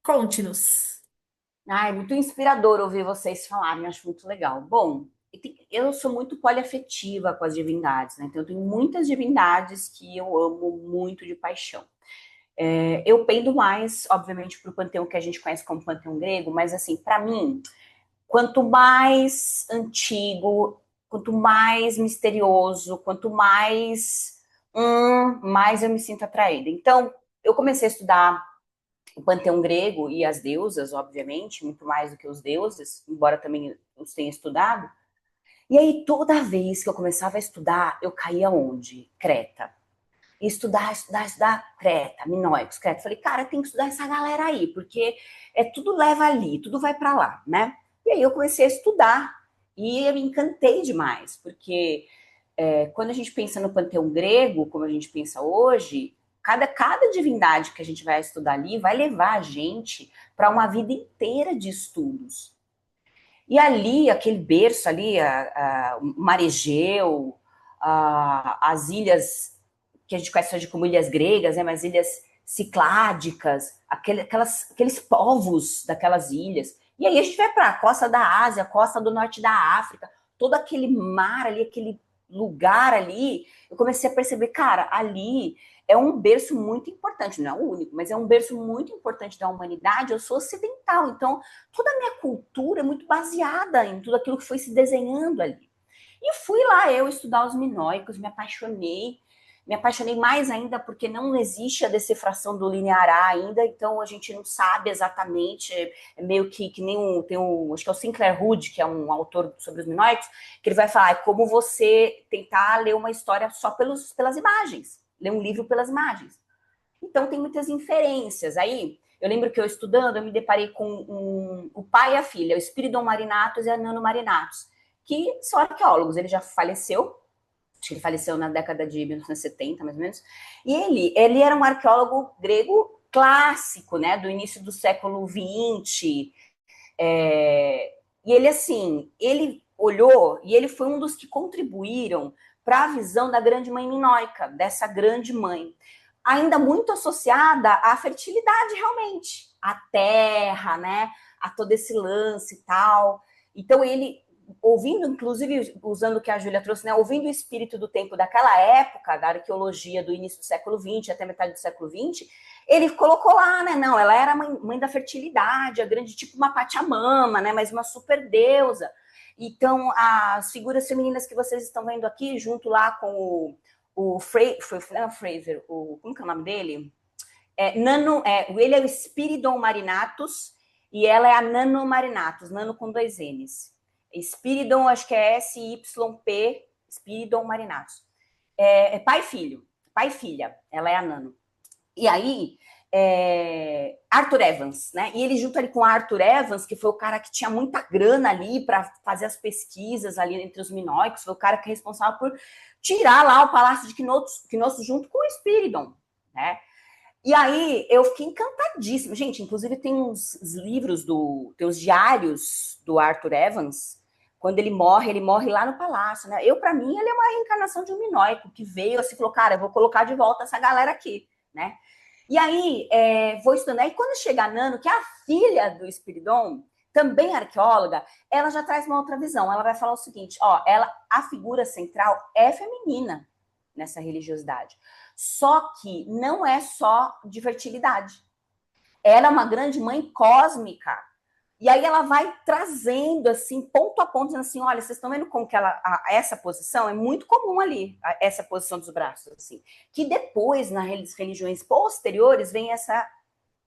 Conte-nos. Ah, é muito inspirador ouvir vocês falarem, acho muito legal. Bom, eu sou muito poliafetiva com as divindades, né? Então, eu tenho muitas divindades que eu amo muito de paixão. Eu pendo mais, obviamente, para o panteão que a gente conhece como panteão grego, mas, assim, para mim, quanto mais antigo, quanto mais misterioso, quanto mais eu me sinto atraída. Então, eu comecei a estudar o panteão grego e as deusas, obviamente, muito mais do que os deuses, embora também os tenha estudado. E aí, toda vez que eu começava a estudar, eu caía onde? Creta. E estudar Creta, Minoicos, Creta. Falei, cara, tem que estudar essa galera aí, porque tudo leva ali, tudo vai para lá, né? E aí eu comecei a estudar e eu me encantei demais, porque quando a gente pensa no panteão grego, como a gente pensa hoje, cada divindade que a gente vai estudar ali vai levar a gente para uma vida inteira de estudos. E ali, aquele berço ali, o Mar Egeu, as ilhas que a gente conhece hoje como ilhas gregas, né, mas ilhas cicládicas, aqueles povos daquelas ilhas. E aí a gente vai para a costa da Ásia, costa do norte da África, todo aquele mar ali, aquele lugar ali, eu comecei a perceber, cara, ali é um berço muito importante, não é o único, mas é um berço muito importante da humanidade. Eu sou ocidental, então toda a minha cultura é muito baseada em tudo aquilo que foi se desenhando ali. E fui lá eu estudar os minoicos, me apaixonei mais ainda porque não existe a decifração do linear A ainda, então a gente não sabe exatamente, é meio que nem acho que é o Sinclair Hood, que é um autor sobre os minoicos, que ele vai falar, é como você tentar ler uma história só pelas imagens, ler um livro pelas imagens. Então tem muitas inferências. Aí eu lembro que eu estudando, eu me deparei com o pai e a filha, o Spiridon Marinatus e a Nano Marinatus, que são arqueólogos. Ele já faleceu, acho que ele faleceu na década de 1970, mais ou menos, e ele era um arqueólogo grego clássico, né, do início do século XX, e ele, assim, ele olhou, e ele foi um dos que contribuíram para a visão da grande mãe minoica, dessa grande mãe, ainda muito associada à fertilidade, realmente, à terra, né, a todo esse lance e tal. Então ele, ouvindo, inclusive, usando o que a Júlia trouxe, né, ouvindo o espírito do tempo daquela época, da arqueologia do início do século XX até metade do século XX, ele colocou lá, né, não, ela era mãe da fertilidade, a grande, tipo uma Pachamama, né, mas uma super deusa. Então, as figuras femininas que vocês estão vendo aqui, junto lá com o Fraser, como que é o nome dele? Ele é o Spiridon Marinatus e ela é a Nano Marinatus, Nano com 2 N's. Spiridon, acho que é SYP, Spiridon Marinatus. É pai e filha, ela é a Nano. E aí, Arthur Evans, né? E ele junto ali com Arthur Evans, que foi o cara que tinha muita grana ali para fazer as pesquisas ali entre os minoicos, foi o cara que é responsável por tirar lá o Palácio de Knossos junto com o Spiridon, né? E aí eu fiquei encantadíssima. Gente, inclusive tem uns livros, tem os diários do Arthur Evans. Quando ele morre lá no palácio, né? Para mim, ele é uma reencarnação de um minoico que veio assim, falou, cara, eu vou colocar de volta essa galera aqui, né? E aí, vou estudando. Aí, quando chega a Nano, que é a filha do Spiridon, também arqueóloga, ela já traz uma outra visão. Ela vai falar o seguinte, ó, a figura central é feminina nessa religiosidade. Só que não é só de fertilidade. Ela é uma grande mãe cósmica. E aí ela vai trazendo, assim, ponto a ponto, dizendo assim, olha, vocês estão vendo como que essa posição é muito comum ali, essa posição dos braços, assim. Que depois, nas religiões posteriores, vem essa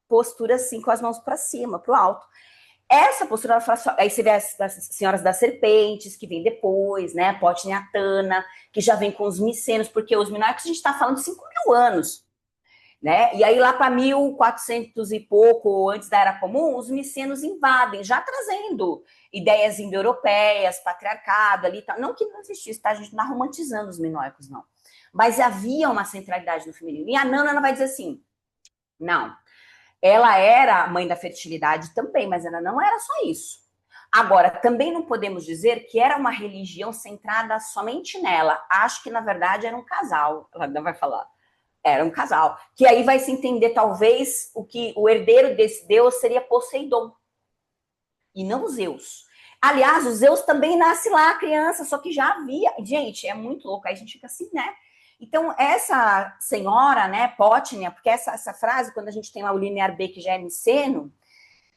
postura, assim, com as mãos para cima, para o alto. Essa postura, ela fala só, aí você vê as senhoras das serpentes, que vem depois, né, Potniatana, que já vem com os micenos, porque os minoicos a gente está falando de 5.000 anos, né? E aí lá para 1400 e pouco, antes da Era Comum, os micenos invadem, já trazendo ideias indo-europeias, patriarcado ali, tá? Não que não existisse, tá? A gente não está romantizando os minoicos, não. Mas havia uma centralidade no feminino. E a Nana, ela vai dizer assim, não, ela era mãe da fertilidade também, mas ela não era só isso. Agora, também não podemos dizer que era uma religião centrada somente nela. Acho que, na verdade, era um casal. Ela não vai falar. Era um casal. Que aí vai se entender, talvez, o herdeiro desse deus seria Poseidon. E não Zeus. Aliás, o Zeus também nasce lá, a criança, só que já havia... Gente, é muito louco. Aí a gente fica assim, né? Então, essa senhora, né, Potnia, porque essa frase, quando a gente tem lá o linear B, que já é miceno,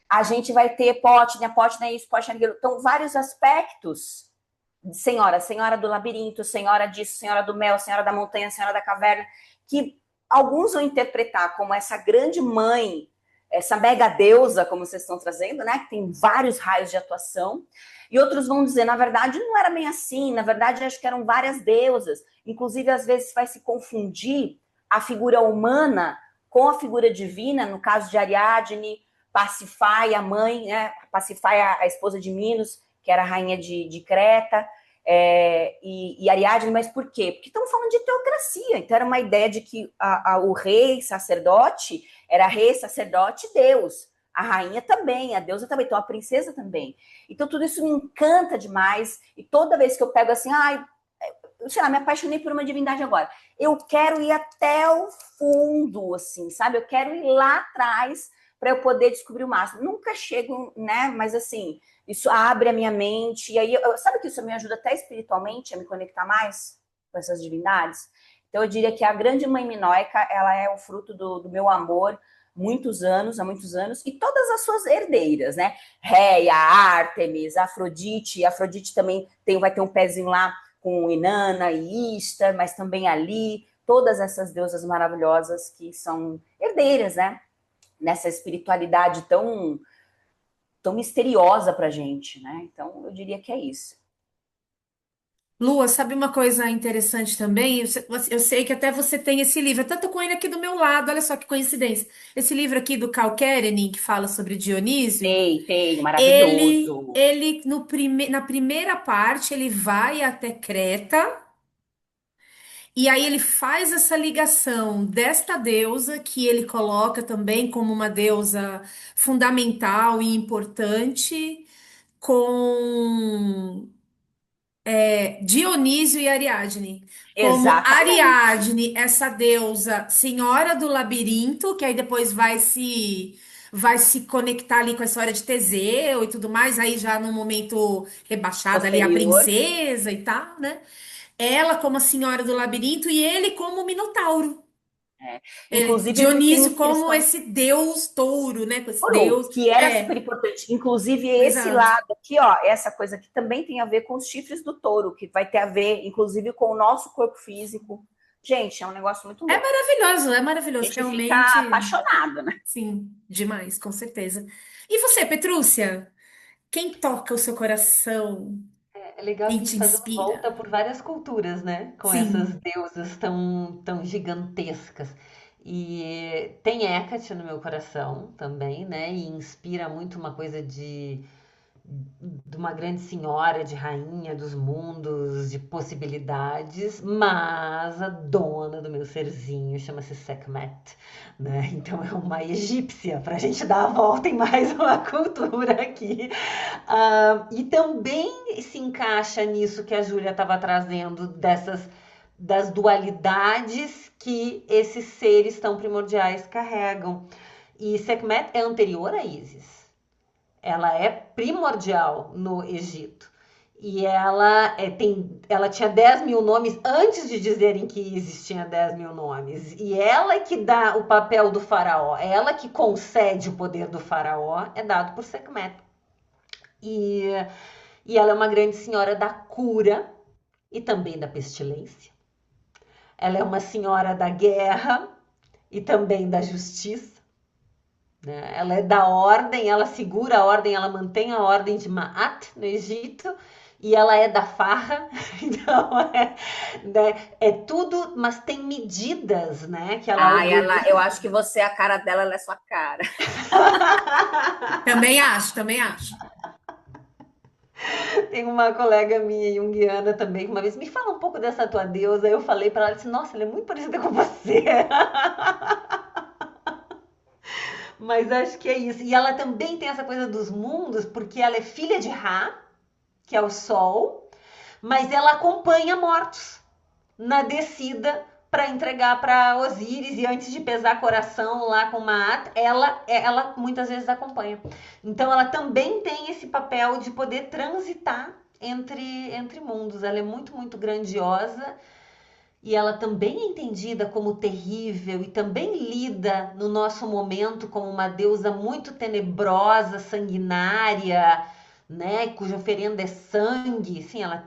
a gente vai ter Potnia isso, Potnia aquilo. Então, vários aspectos de senhora do labirinto, senhora disso, senhora do mel, senhora da montanha, senhora da caverna, que alguns vão interpretar como essa grande mãe, essa mega deusa, como vocês estão trazendo, né, que tem vários raios de atuação, e outros vão dizer, na verdade, não era bem assim, na verdade, acho que eram várias deusas, inclusive, às vezes, vai se confundir a figura humana com a figura divina, no caso de Ariadne, Pasífae, a mãe, né, Pasífae, a esposa de Minos, que era a rainha de Creta, e Ariadne, mas por quê? Porque estamos falando de teocracia, então era uma ideia de que o rei, sacerdote, era rei, sacerdote, Deus, a rainha também, a deusa também, então a princesa também. Então tudo isso me encanta demais, e toda vez que eu pego assim, sei lá, me apaixonei por uma divindade agora. Eu quero ir até o fundo, assim, sabe? Eu quero ir lá atrás para eu poder descobrir o máximo. Nunca chego, né? Mas assim, isso abre a minha mente. E aí, sabe que isso me ajuda até espiritualmente a me conectar mais com essas divindades? Então, eu diria que a grande mãe minoica, ela é o fruto do meu amor há muitos anos, e todas as suas herdeiras, né? Réia, Ártemis, Afrodite. Afrodite também vai ter um pezinho lá com Inanna e Ishtar, mas também ali, todas essas deusas maravilhosas que são herdeiras, né? Nessa espiritualidade tão misteriosa pra gente, né? Então, eu diria que é isso. Lua, sabe uma coisa interessante também? Eu sei que até você tem esse livro, eu tanto com ele aqui do meu lado, olha só que coincidência. Esse livro aqui do Cal Kerenec, que fala sobre Dionísio, Tem, ele, maravilhoso. ele no na primeira parte, ele vai até Creta, e aí ele faz essa ligação desta deusa, que ele coloca também como uma deusa fundamental e importante, com Dionísio e Ariadne. Como Exatamente. Ariadne, essa deusa senhora do labirinto, que aí depois vai se conectar ali com a história de Teseu e tudo mais, aí já no momento rebaixada ali a Posterior. princesa e tal, né? Ela como a senhora do labirinto e ele como o Minotauro. É. Inclusive porque Dionísio como esse deus touro, né? Com esse ouro, deus. que era super importante. Inclusive, esse Exato. lado aqui, ó, essa coisa aqui também tem a ver com os chifres do touro, que vai ter a ver, inclusive, com o nosso corpo físico. Gente, é um negócio muito louco. É A maravilhoso, gente fica realmente. apaixonado, né? Sim, demais, com certeza. E você, Petrúcia? Quem toca o seu coração? É legal que Quem a gente te está dando volta inspira? por várias culturas, né? Com essas Sim. deusas tão gigantescas. E tem Hecate no meu coração também, né? E inspira muito uma coisa de uma grande senhora, de rainha dos mundos, de possibilidades, mas a dona do meu serzinho chama-se Sekhmet, né? Então é uma egípcia, para a gente dar a volta em mais uma cultura aqui. E também se encaixa nisso que a Júlia estava trazendo, das dualidades que esses seres tão primordiais carregam. E Sekhmet é anterior a Ísis. Ela é primordial no Egito. E ela tinha 10 mil nomes antes de dizerem que existia 10 mil nomes. E ela é que dá o papel do faraó, ela que concede o poder do faraó, é dado por Sekhmet. E, e ela é uma grande senhora da cura e também da pestilência. Ela é uma senhora da guerra e também da justiça. Né? Ela é da ordem, ela segura a ordem, ela mantém a ordem de Ma'at no Egito, e ela é da farra, então é tudo, mas tem medidas, né? Que ela Eu organiza. acho que você, a cara dela, ela é sua cara. Também acho, também acho. Tem uma colega minha junguiana também, que uma vez me fala um pouco dessa tua deusa. Eu falei para ela, disse, nossa, ela é muito parecida com você. Mas acho que é isso. E ela também tem essa coisa dos mundos, porque ela é filha de Ra, que é o sol, mas ela acompanha mortos na descida para entregar para Osíris e antes de pesar coração lá com Maat, ela muitas vezes acompanha. Então ela também tem esse papel de poder transitar entre mundos. Ela é muito, muito grandiosa e ela também é entendida como terrível e também lida no nosso momento como uma deusa muito tenebrosa, sanguinária, né, cuja oferenda é sangue. Sim, ela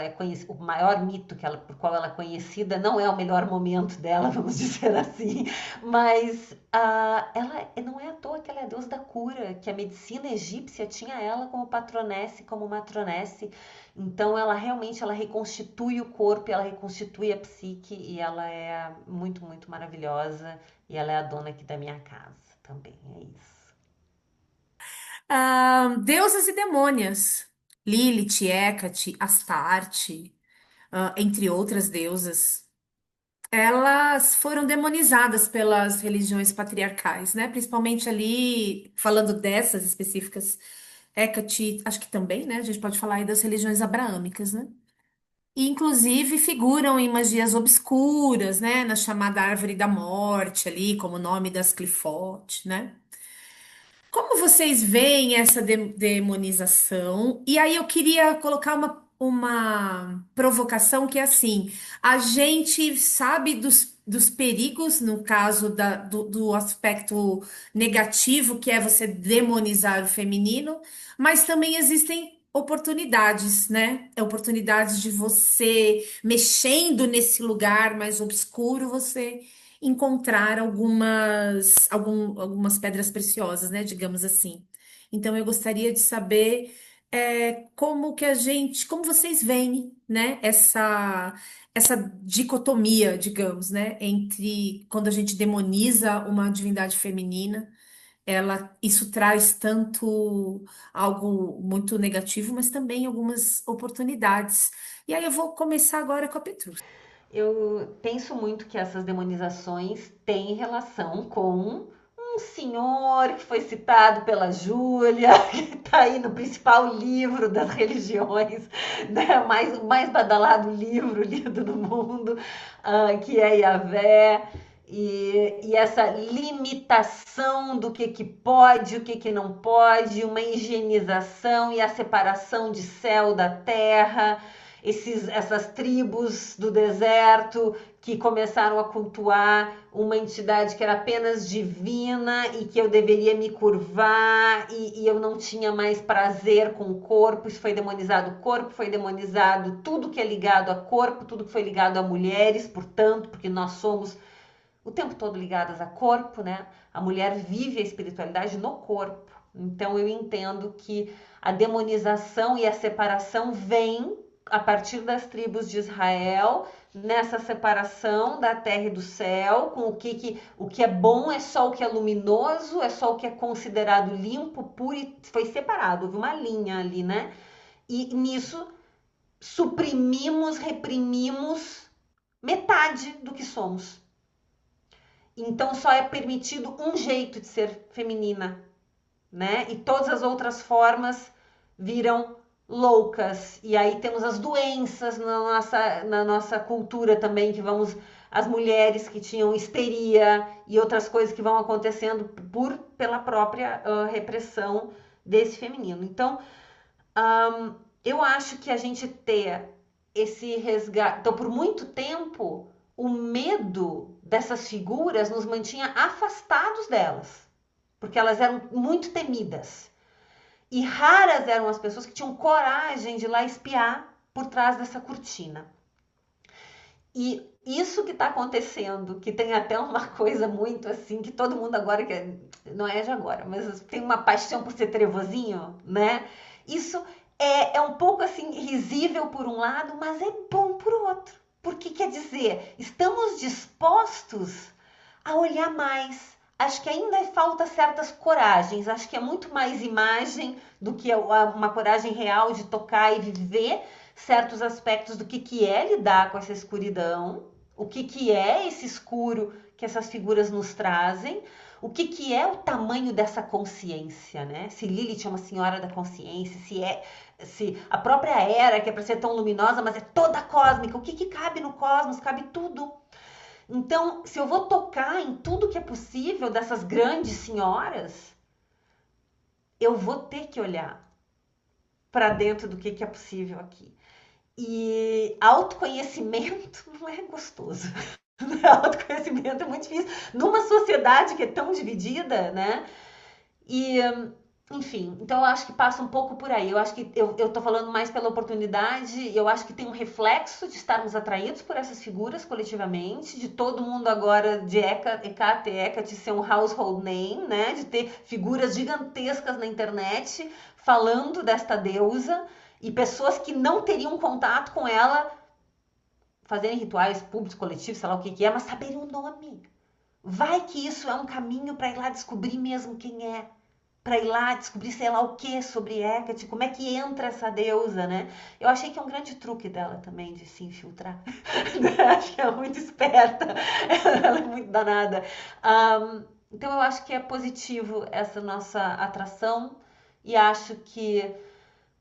é conhecida, o maior mito por qual ela é conhecida não é o melhor momento dela, vamos dizer assim, mas ela não é à toa que ela é a deusa da cura, que a medicina egípcia tinha ela como patronesse, como matronesse. Então ela reconstitui o corpo, ela reconstitui a psique e ela é muito, muito maravilhosa e ela é a dona aqui da minha casa também, é isso. Deusas e demônias. Lilith, Hecate, Astarte, entre outras deusas. Elas foram demonizadas pelas religiões patriarcais, né? Principalmente ali, falando dessas específicas, Hecate, acho que também, né? A gente pode falar aí das religiões abraâmicas, né? E, inclusive, figuram em magias obscuras, né? Na chamada Árvore da Morte ali, como o nome das Clifote, né? Como vocês veem essa demonização? E aí eu queria colocar uma provocação que é assim: a gente sabe dos perigos, no caso do aspecto negativo, que é você demonizar o feminino, mas também existem oportunidades, né? Oportunidades de você, mexendo nesse lugar mais obscuro, você encontrar algumas pedras preciosas, né? Digamos assim. Então, eu gostaria de saber como que como vocês veem, né? Essa dicotomia, digamos, né? Entre quando a gente demoniza uma divindade feminina, isso traz tanto algo muito negativo, mas também algumas oportunidades. E aí eu vou começar agora com a Petrus. Eu penso muito que essas demonizações têm relação com um senhor que foi citado pela Júlia, que está aí no principal livro das religiões, né? O mais badalado livro lido no mundo, que é Yahvé. E essa limitação do que pode, o que não pode, uma higienização e a separação de céu da terra, essas tribos do deserto que começaram a cultuar uma entidade que era apenas divina e que eu deveria me curvar e eu não tinha mais prazer com o corpo. Isso foi demonizado, o corpo foi demonizado, tudo que é ligado a corpo, tudo que foi ligado a mulheres, portanto, porque nós somos o tempo todo ligadas a corpo, né? A mulher vive a espiritualidade no corpo. Então eu entendo que a demonização e a separação vem a partir das tribos de Israel, nessa separação da terra e do céu, com o que é bom é só o que é luminoso, é só o que é considerado limpo, puro, e foi separado, houve uma linha ali, né? E nisso suprimimos, reprimimos metade do que somos. Então só é permitido um jeito de ser feminina, né? E todas as outras formas viram loucas. E aí temos as doenças na nossa cultura também, que vamos. As mulheres que tinham histeria e outras coisas que vão acontecendo pela própria repressão desse feminino. Então, eu acho que a gente ter esse resgate. Então, por muito tempo, o medo dessas figuras nos mantinha afastados delas, porque elas eram muito temidas. E raras eram as pessoas que tinham coragem de ir lá espiar por trás dessa cortina. E isso que está acontecendo, que tem até uma coisa muito assim, que todo mundo agora quer, não é de agora, mas tem uma paixão por ser trevozinho, né? Isso é um pouco assim risível por um lado, mas é bom por outro. Porque quer dizer, estamos dispostos a olhar mais. Acho que ainda falta certas coragens. Acho que é muito mais imagem do que uma coragem real de tocar e viver certos aspectos do que é lidar com essa escuridão, o que é esse escuro que essas figuras nos trazem, o que é o tamanho dessa consciência, né? Se Lilith é uma senhora da consciência, se a própria Hera, que é para ser tão luminosa, mas é toda cósmica, o que cabe no cosmos? Cabe tudo. Então, se eu vou tocar em tudo que é possível dessas grandes senhoras, eu vou ter que olhar para dentro do que é possível aqui. E autoconhecimento não é gostoso. Autoconhecimento é muito difícil numa sociedade que é tão dividida, né? E, enfim, então eu acho que passa um pouco por aí. Eu acho que eu tô falando mais pela oportunidade. Eu acho que tem um reflexo de estarmos atraídos por essas figuras coletivamente, de todo mundo agora de Hecate ser um household name, né? De ter figuras gigantescas na internet falando desta deusa e pessoas que não teriam contato com ela fazerem rituais públicos, coletivos, sei lá o que é, mas saberem o nome. Vai que isso é um caminho para ir lá descobrir mesmo quem é. Para ir lá descobrir sei lá o que sobre Hecate, como é que entra essa deusa, né? Eu achei que é um grande truque dela também de se infiltrar. Acho que é muito esperta, ela é muito danada. Então eu acho que é positivo essa nossa atração e acho que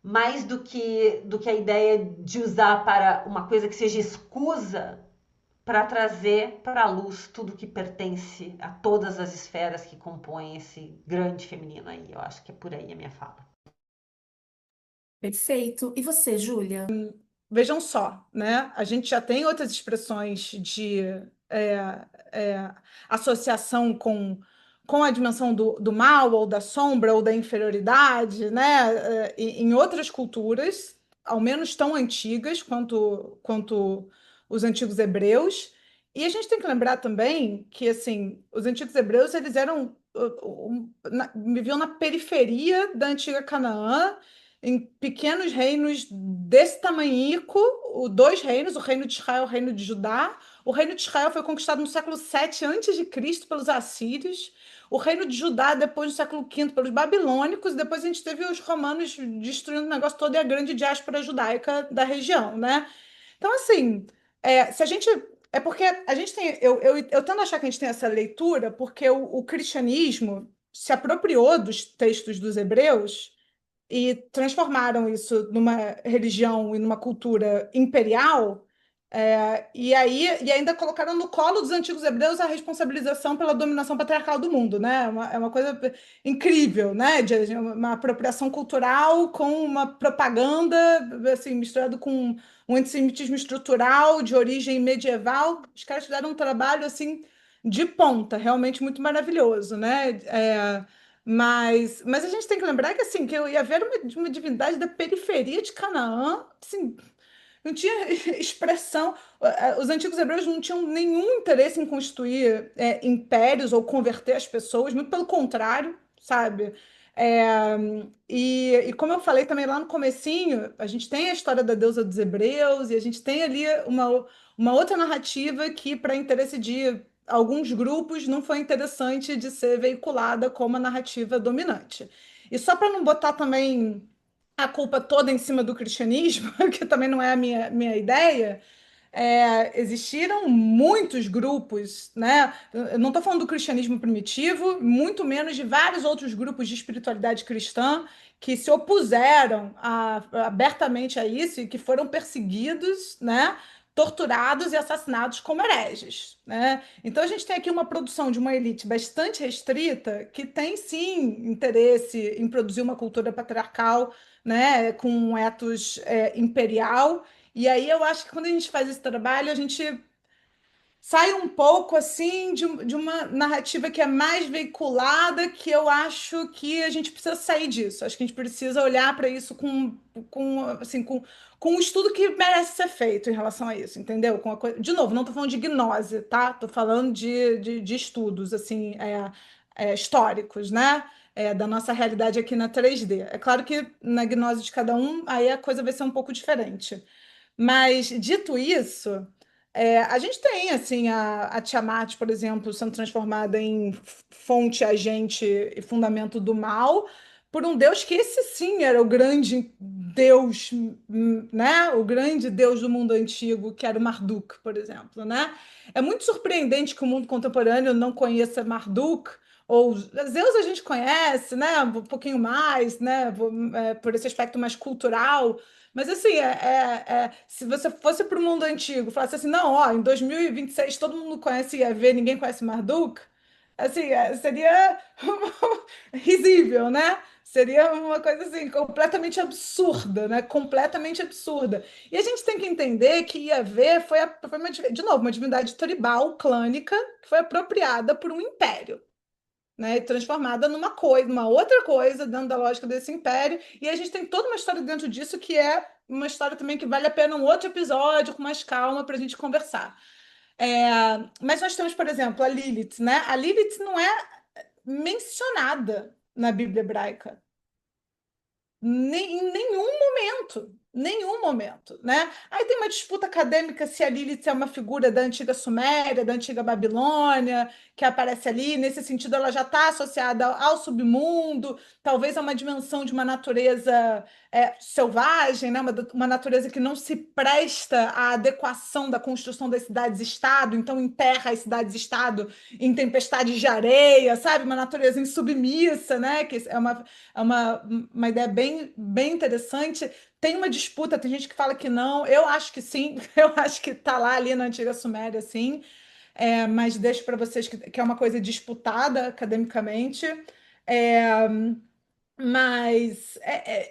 mais do que a ideia de usar para uma coisa que seja escusa para trazer para a luz tudo que pertence a todas as esferas que compõem esse grande feminino aí. Eu acho que é por aí a minha fala. Perfeito. E você, Júlia? Vejam só, né? A gente já tem outras expressões de é, é, associação com a dimensão do mal, ou da sombra, ou da inferioridade, né? Em outras culturas, ao menos tão antigas quanto os antigos hebreus. E a gente tem que lembrar também que, assim, os antigos hebreus, eles eram, viviam na periferia da antiga Canaã, em pequenos reinos desse tamanhico, dois reinos, o reino de Israel e o reino de Judá. O reino de Israel foi conquistado no século 7 antes de Cristo pelos assírios. O reino de Judá, depois no século V, pelos babilônicos. Depois a gente teve os romanos destruindo o negócio todo e a grande diáspora judaica da região, né? Então, assim, se a gente. É porque a gente tem. Eu tendo a achar que a gente tem essa leitura, porque o cristianismo se apropriou dos textos dos hebreus e transformaram isso numa religião e numa cultura imperial, e ainda colocaram no colo dos antigos hebreus a responsabilização pela dominação patriarcal do mundo, né? É uma coisa incrível, né? De uma apropriação cultural com uma propaganda, assim, misturado com um antissemitismo estrutural de origem medieval. Os caras fizeram um trabalho assim de ponta, realmente muito maravilhoso, né? Mas a gente tem que lembrar que, assim, que eu ia ver uma divindade da periferia de Canaã, assim, não tinha expressão. Os antigos hebreus não tinham nenhum interesse em constituir impérios ou converter as pessoas, muito pelo contrário, sabe? É, e como eu falei também lá no comecinho, a gente tem a história da deusa dos hebreus e a gente tem ali uma outra narrativa que, para interesse de alguns grupos, não foi interessante de ser veiculada como a narrativa dominante. E só para não botar também a culpa toda em cima do cristianismo, que também não é a minha ideia, existiram muitos grupos, né? Eu não estou falando do cristianismo primitivo, muito menos de vários outros grupos de espiritualidade cristã que se opuseram abertamente a isso e que foram perseguidos, né? Torturados e assassinados como hereges, né? Então a gente tem aqui uma produção de uma elite bastante restrita que tem sim interesse em produzir uma cultura patriarcal, né? Com um ethos imperial, e aí eu acho que quando a gente faz esse trabalho, a gente sai um pouco assim de uma narrativa que é mais veiculada, que eu acho que a gente precisa sair disso. Acho que a gente precisa olhar para isso com um estudo que merece ser feito em relação a isso, entendeu? De novo, não estou falando de gnose, tá? Estou falando de estudos assim, históricos, né? Da nossa realidade aqui na 3D. É claro que na gnose de cada um, aí a coisa vai ser um pouco diferente. Mas, dito isso, a gente tem assim a Tiamat, por exemplo, sendo transformada em fonte, agente e fundamento do mal por um Deus que esse sim era o grande Deus, né? O grande Deus do mundo antigo, que era o Marduk, por exemplo, né? É muito surpreendente que o mundo contemporâneo não conheça Marduk. Ou Zeus a gente conhece, né? Um pouquinho mais, né? Por esse aspecto mais cultural. Mas assim, se você fosse para o mundo antigo, falasse assim, não, ó, em 2026 todo mundo conhece IAV, ninguém conhece Marduk, assim, seria risível, né? Seria uma coisa assim, completamente absurda, né? Completamente absurda. E a gente tem que entender que IAV de novo, uma divindade tribal, clânica, que foi apropriada por um império, né, e transformada numa coisa, uma outra coisa dentro da lógica desse império. E a gente tem toda uma história dentro disso que é uma história também que vale a pena um outro episódio com mais calma para a gente conversar. Mas nós temos, por exemplo, a Lilith, né? A Lilith não é mencionada na Bíblia hebraica. Em nenhum momento. Nenhum momento, né? Aí tem uma disputa acadêmica se a Lilith é uma figura da antiga Suméria, da antiga Babilônia, que aparece ali. Nesse sentido, ela já está associada ao submundo, talvez a uma dimensão de uma natureza selvagem, né? Uma natureza que não se presta à adequação da construção das cidades-estado, então enterra as cidades-estado em tempestades de areia, sabe? Uma natureza insubmissa, né? Que é uma ideia bem interessante. Tem uma disputa, tem gente que fala que não, eu acho que sim, eu acho que está lá ali na antiga Suméria, sim. Mas deixo para vocês que é uma coisa disputada academicamente. É, mas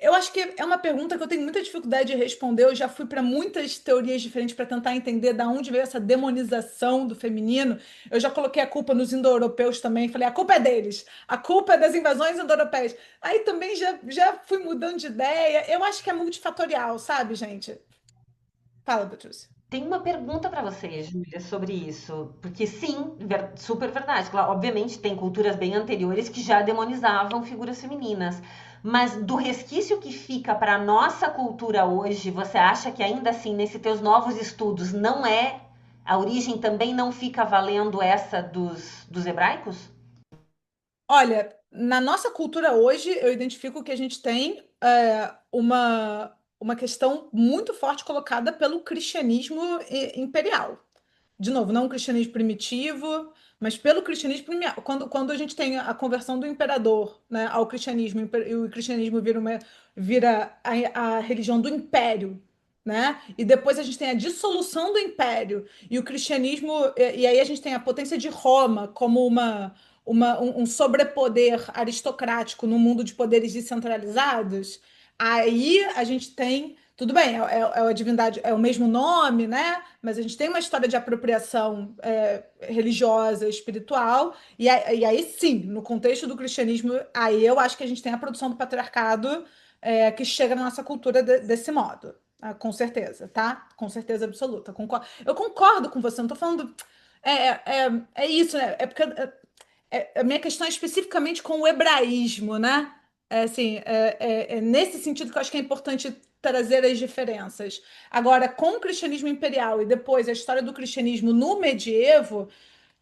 eu acho que é uma pergunta que eu tenho muita dificuldade de responder. Eu já fui para muitas teorias diferentes para tentar entender da onde veio essa demonização do feminino. Eu já coloquei a culpa nos indo-europeus também. Falei, a culpa é deles, a culpa é das invasões indo-europeias. Aí também já fui mudando de ideia. Eu acho que é multifatorial, sabe, gente? Fala, Patrícia. Tem uma pergunta para você, Júlia, sobre isso, porque sim, super verdade. Claro, obviamente tem culturas bem anteriores que já demonizavam figuras femininas, mas do resquício que fica para a nossa cultura hoje, você acha que ainda assim, nesses teus novos estudos, não é a origem também não fica valendo essa dos hebraicos? Olha, na nossa cultura hoje, eu identifico que a gente tem uma questão muito forte colocada pelo cristianismo imperial. De novo, não um cristianismo primitivo, mas pelo cristianismo primitivo. Quando a gente tem a conversão do imperador, né, ao cristianismo, e o cristianismo vira a religião do império, né? E depois a gente tem a dissolução do império e o cristianismo, e aí a gente tem a potência de Roma como um sobrepoder aristocrático no mundo de poderes descentralizados. Aí a gente tem, tudo bem, é a divindade, é o mesmo nome, né? Mas a gente tem uma história de apropriação religiosa, espiritual, e aí sim, no contexto do cristianismo, aí eu acho que a gente tem a produção do patriarcado que chega na nossa cultura desse modo. Com certeza, tá? Com certeza absoluta. Eu concordo com você, não tô falando. É isso, né? É porque a minha questão é especificamente com o hebraísmo, né? Assim, é nesse sentido que eu acho que é importante trazer as diferenças. Agora, com o cristianismo imperial e depois a história do cristianismo no medievo,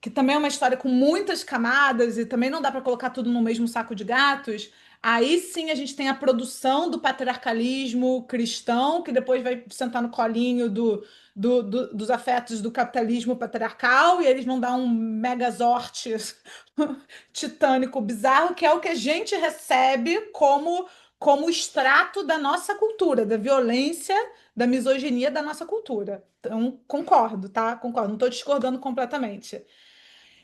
que também é uma história com muitas camadas e também não dá para colocar tudo no mesmo saco de gatos. Aí sim a gente tem a produção do patriarcalismo cristão, que depois vai sentar no colinho dos afetos do capitalismo patriarcal, e eles vão dar um megazord titânico bizarro, que é o que a gente recebe como extrato da nossa cultura, da violência, da misoginia da nossa cultura. Então, concordo, tá? Concordo, não estou discordando completamente.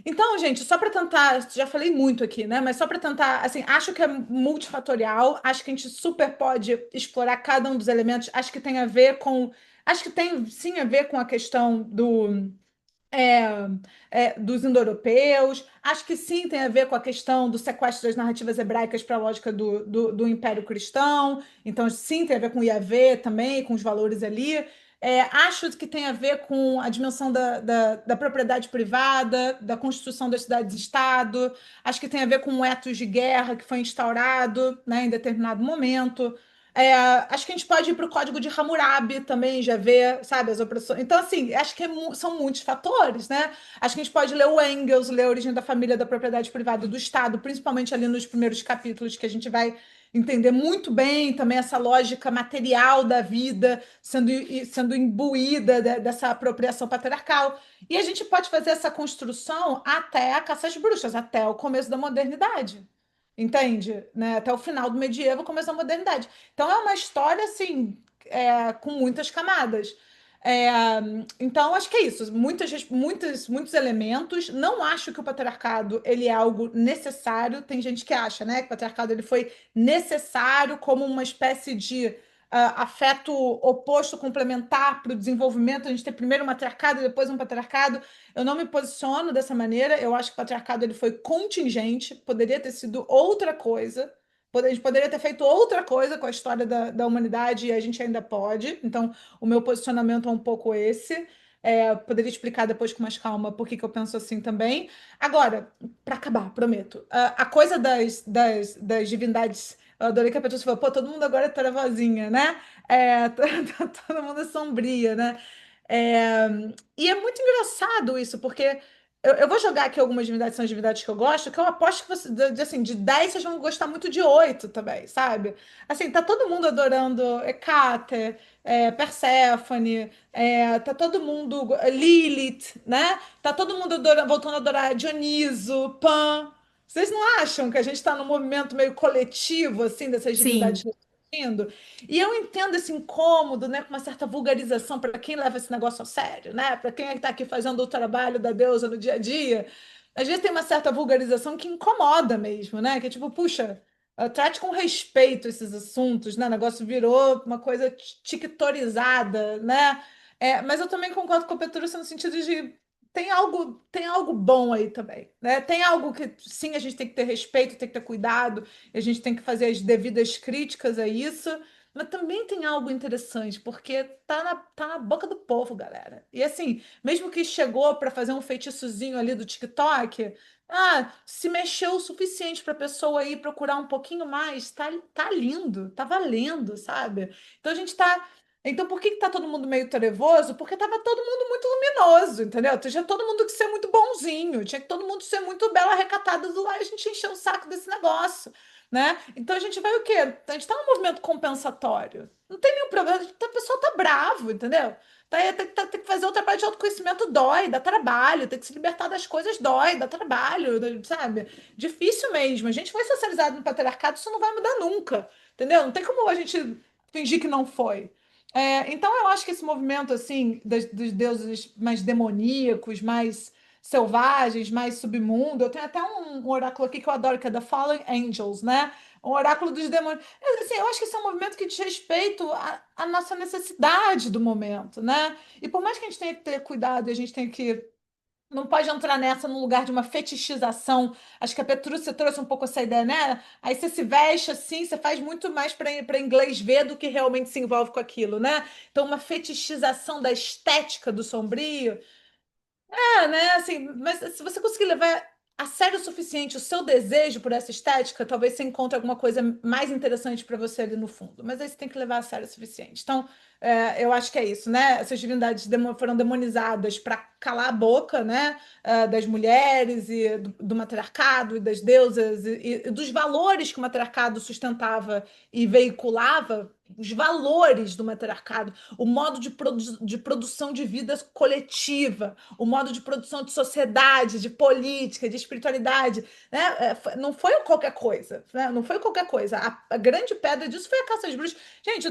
Então, gente, só para tentar, já falei muito aqui, né? Mas só para tentar, assim, acho que é multifatorial, acho que a gente super pode explorar cada um dos elementos, acho que tem a ver com, acho que tem sim a ver com a questão é, dos indo-europeus, acho que sim tem a ver com a questão do sequestro das narrativas hebraicas para a lógica do Império Cristão, então sim tem a ver com Yahvé também, com os valores ali. Acho que tem a ver com a dimensão da propriedade privada, da constituição das cidades-estado, acho que tem a ver com o etos de guerra que foi instaurado, né, em determinado momento. Acho que a gente pode ir para o Código de Hammurabi também, já ver, sabe, as opressões. Então, assim, acho que são muitos fatores, né? Acho que a gente pode ler o Engels, ler a origem da família, da propriedade privada e do Estado, principalmente ali nos primeiros capítulos, que a gente vai entender muito bem também essa lógica material da vida sendo imbuída dessa apropriação patriarcal. E a gente pode fazer essa construção até a caça às bruxas, até o começo da modernidade. Entende? Né? Até o final do medievo, começo da modernidade. Então é uma história assim, com muitas camadas. É, então acho que é isso. Muitos elementos. Não acho que o patriarcado ele é algo necessário. Tem gente que acha, né, que o patriarcado ele foi necessário como uma espécie de afeto oposto, complementar para o desenvolvimento. A gente ter primeiro um matriarcado e depois um patriarcado. Eu não me posiciono dessa maneira. Eu acho que o patriarcado ele foi contingente, poderia ter sido outra coisa. A gente poderia ter feito outra coisa com a história da humanidade e a gente ainda pode. Então, o meu posicionamento é um pouco esse. Poderia explicar depois com mais calma por que eu penso assim também. Agora, para acabar, prometo. A coisa das divindades Eu adorei que a Petrúcia falou, pô, todo mundo agora é trevozinha, né? Todo mundo é sombria, né? É, e é muito engraçado isso, porque eu vou jogar aqui algumas divindades, são as divindades que eu gosto, que eu aposto que você, assim, de 10 vocês vão gostar muito de 8 também, sabe? Assim, tá todo mundo adorando Hecate, Perséfone, tá todo mundo, Lilith, né? Tá todo mundo voltando a adorar Dioniso, Pan. Vocês não acham que a gente está num movimento meio coletivo, assim, dessas divindades Sim, ressurgindo? E eu entendo esse incômodo, né, com uma certa vulgarização para quem leva esse negócio a sério, né? Para quem está aqui fazendo o trabalho da deusa no dia a dia. Às vezes tem uma certa vulgarização que incomoda mesmo, né? Que é tipo, puxa, trate com respeito esses assuntos, né? O negócio virou uma coisa tictorizada, né? Mas eu também concordo com a Petrúcia no sentido de tem algo bom aí também, né? Tem algo que sim, a gente tem que ter respeito, tem que ter cuidado, a gente tem que fazer as devidas críticas a isso, mas também tem algo interessante, porque tá na boca do povo, galera. E assim, mesmo que chegou para fazer um feitiçozinho ali do TikTok, se mexeu o suficiente para a pessoa ir procurar um pouquinho mais, tá lindo, tá valendo, sabe? Então a gente tá. Então, por que que tá todo mundo meio trevoso? Porque tava todo mundo muito luminoso, entendeu? Tinha todo mundo que ser muito bonzinho, tinha que todo mundo ser muito bela recatada do lado, a gente encheu o saco desse negócio, né? Então a gente vai o quê? A gente tá num movimento compensatório. Não tem nenhum problema, a pessoa tá bravo, entendeu? Tem que fazer o trabalho de autoconhecimento dói, dá trabalho, tem que se libertar das coisas dói, dá trabalho, sabe? Difícil mesmo. A gente foi socializado no patriarcado, isso não vai mudar nunca, entendeu? Não tem como a gente fingir que não foi. Então eu acho que esse movimento assim dos deuses mais demoníacos, mais selvagens, mais submundo, eu tenho até um oráculo aqui que eu adoro, que é da Fallen Angels, né? Um oráculo dos demônios. Assim, eu acho que esse é um movimento que diz respeito à nossa necessidade do momento, né? E por mais que a gente tenha que ter cuidado, e a gente tenha que não pode entrar nessa no lugar de uma fetichização. Acho que a Petrúcia trouxe um pouco essa ideia, né? Aí você se veste assim, você faz muito mais para inglês ver do que realmente se envolve com aquilo, né? Então, uma fetichização da estética do sombrio. Né? Assim, mas se você conseguir levar a sério o suficiente o seu desejo por essa estética, talvez você encontre alguma coisa mais interessante para você ali no fundo. Mas aí você tem que levar a sério o suficiente. Então, eu acho que é isso, né? Essas divindades foram demonizadas para calar a boca, né? Das mulheres e do matriarcado e das deusas e dos valores que o matriarcado sustentava e veiculava. Os valores do matriarcado, o modo de produção de vida coletiva, o modo de produção de sociedade, de política, de espiritualidade, né? Não foi qualquer coisa, né? Não foi qualquer coisa. A grande pedra disso foi a caça às bruxas. Gente,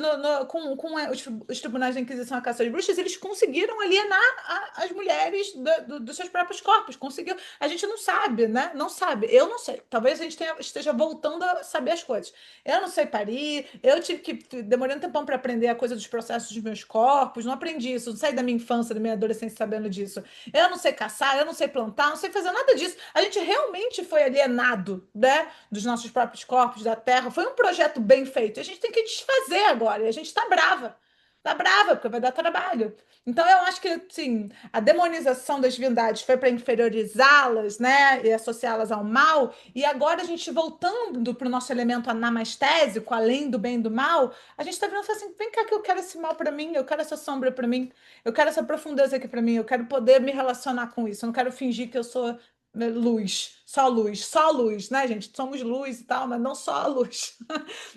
com os tribunais da Inquisição, a caça às bruxas, eles conseguiram alienar as mulheres dos seus próprios corpos. Conseguiu. A gente não sabe, né? Não sabe. Eu não sei. Talvez a gente esteja voltando a saber as coisas. Eu não sei parir, eu tive que. Demorei um tempão para aprender a coisa dos processos dos meus corpos, não aprendi isso, não saí da minha infância, da minha adolescência sabendo disso. Eu não sei caçar, eu não sei plantar, não sei fazer nada disso. A gente realmente foi alienado, né, dos nossos próprios corpos, da terra. Foi um projeto bem feito. A gente tem que desfazer agora, e a gente está brava. Tá brava, porque vai dar trabalho. Então, eu acho que, assim, a demonização das divindades foi para inferiorizá-las, né, e associá-las ao mal, e agora a gente voltando para o nosso elemento anamastésico, além do bem e do mal, a gente está vendo assim, vem cá que eu quero esse mal para mim, eu quero essa sombra para mim, eu quero essa profundeza aqui para mim, eu quero poder me relacionar com isso, eu não quero fingir que eu sou luz, só luz, né, gente? Somos luz e tal, mas não só a luz,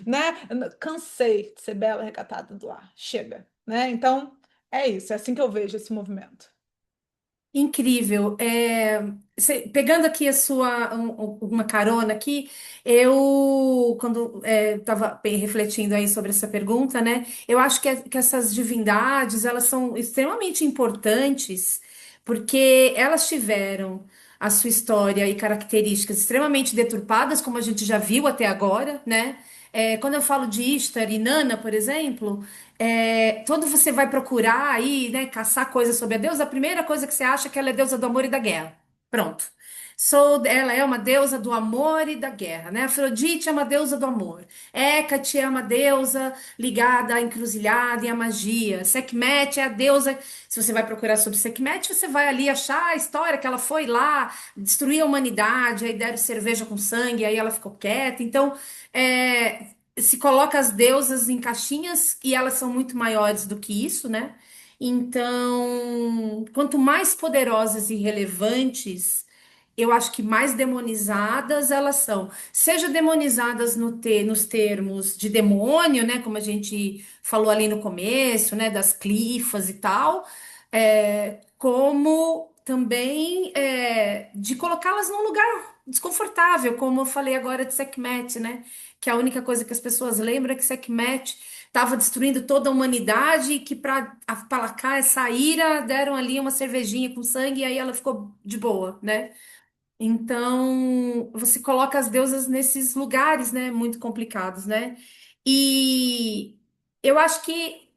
né? Cansei de ser bela recatada do lar, chega, né? Então, é isso, é assim que eu vejo esse movimento. incrível. Pegando aqui uma carona aqui, eu, quando estava refletindo aí sobre essa pergunta, né? Eu acho que essas divindades, elas são extremamente importantes, porque elas tiveram a sua história e características extremamente deturpadas, como a gente já viu até agora, né? Quando eu falo de Ishtar e Nana, por exemplo, quando você vai procurar aí, né, caçar coisas sobre a deusa, a primeira coisa que você acha é que ela é deusa do amor e da guerra. Pronto. Ela é uma deusa do amor e da guerra, né? Afrodite é uma deusa do amor. Hécate é uma deusa ligada à encruzilhada e à magia. Sekhmet é a deusa. Se você vai procurar sobre Sekhmet, você vai ali achar a história que ela foi lá, destruir a humanidade, aí deram cerveja com sangue, aí ela ficou quieta. Então, se coloca as deusas em caixinhas e elas são muito maiores do que isso, né? Então, quanto mais poderosas e relevantes, eu acho que mais demonizadas elas são. Seja demonizadas nos termos de demônio, né? Como a gente falou ali no começo, né? Das clifas e tal, como também de colocá-las num lugar desconfortável, como eu falei agora de Sekhmet, né? Que a única coisa que as pessoas lembram é que Sekhmet estava destruindo toda a humanidade e que para aplacar essa ira deram ali uma cervejinha com sangue e aí ela ficou de boa, né? Então, você coloca as deusas nesses lugares, né, muito complicados, né? E eu acho que,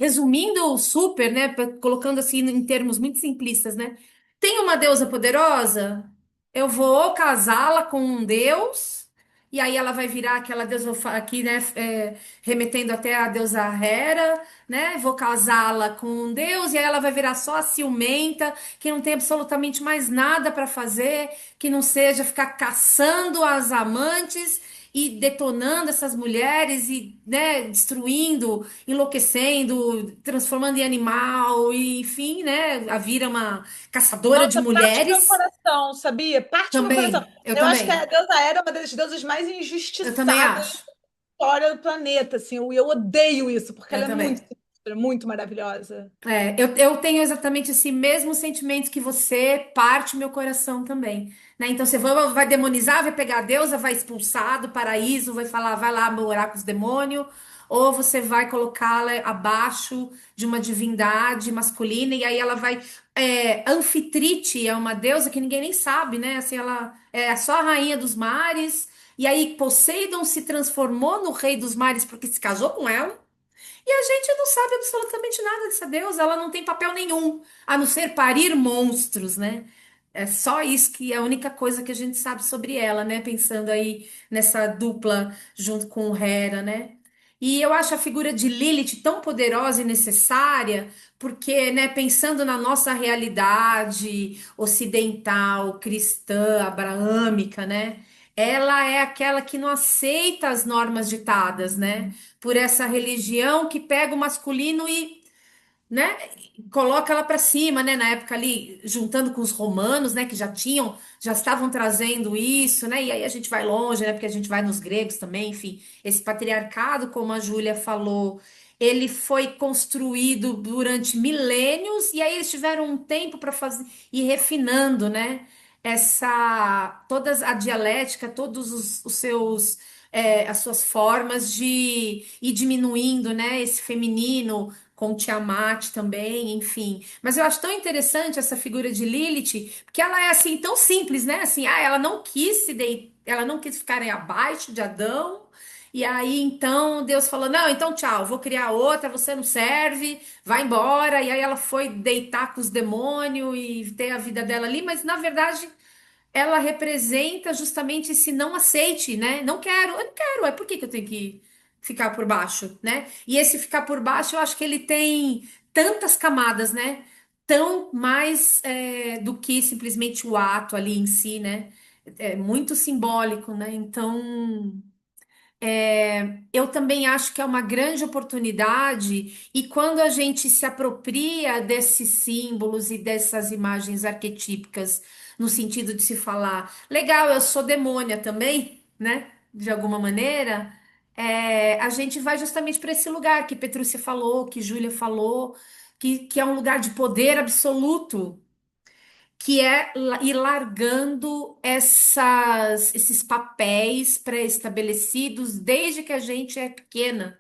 resumindo super, né, colocando assim em termos muito simplistas, né? Tem uma deusa poderosa, eu vou casá-la com um deus, e aí ela vai virar aquela deusa aqui, né, remetendo até a deusa Hera, né? Vou casá-la com um deus, e aí ela vai virar só a ciumenta, que não tem absolutamente mais nada para fazer que não seja ficar caçando as amantes e detonando essas mulheres e, né, destruindo, enlouquecendo, transformando em animal, e, enfim, né, a vira uma caçadora de Nossa, parte meu mulheres. coração, sabia? Parte meu coração. Eu Eu acho que a também, deusa Hera é uma das deusas mais eu também injustiçadas da acho, história do planeta, assim. Eu odeio isso, porque eu ela é muito, também. sinistra, muito maravilhosa. Eu tenho exatamente esse mesmo sentimento que você, parte meu coração também, né? Então você vai demonizar, vai pegar a deusa, vai expulsar do paraíso, vai falar, vai lá morar com os demônios, ou você vai colocá-la abaixo de uma divindade masculina e aí ela vai. Anfitrite é uma deusa que ninguém nem sabe, né? Assim, ela é só a rainha dos mares. E aí Poseidon se transformou no rei dos mares porque se casou com ela. E a gente não sabe absolutamente nada dessa deusa, ela não tem papel nenhum, a não ser parir monstros, né? É só isso que é a única coisa que a gente sabe sobre ela, né? Pensando aí nessa dupla junto com Hera, né? E eu acho a figura de Lilith tão poderosa e necessária, porque, né, pensando na nossa realidade ocidental, cristã, abraâmica, né? Ela é aquela que não aceita as normas ditadas, né? Por essa religião que pega o masculino e, né, coloca ela para cima, né, na época ali, juntando com os romanos, né, que já estavam trazendo isso, né, e aí a gente vai longe, né, porque a gente vai nos gregos também, enfim, esse patriarcado, como a Júlia falou, ele foi construído durante milênios e aí eles tiveram um tempo para fazer ir refinando, né, toda a dialética, todos os seus as suas formas de ir diminuindo, né, esse feminino com Tiamat também, enfim. Mas eu acho tão interessante essa figura de Lilith, porque ela é assim tão simples, né? Assim, ela não quis ela não quis ficar abaixo de Adão. E aí então Deus falou: "Não, então tchau, vou criar outra, você não serve, vai embora". E aí ela foi deitar com os demônios e ter a vida dela ali, mas na verdade ela representa justamente esse não aceite, né? Não quero, eu não quero, por que que eu tenho que ficar por baixo, né? E esse ficar por baixo, eu acho que ele tem tantas camadas, né? Tão mais do que simplesmente o ato ali em si, né? É muito simbólico, né? Então, eu também acho que é uma grande oportunidade, e quando a gente se apropria desses símbolos e dessas imagens arquetípicas, no sentido de se falar, legal, eu sou demônia também, né? De alguma maneira, a gente vai justamente para esse lugar que Petrúcia falou, que Júlia falou, que é um lugar de poder absoluto que é ir largando esses papéis pré-estabelecidos desde que a gente é pequena,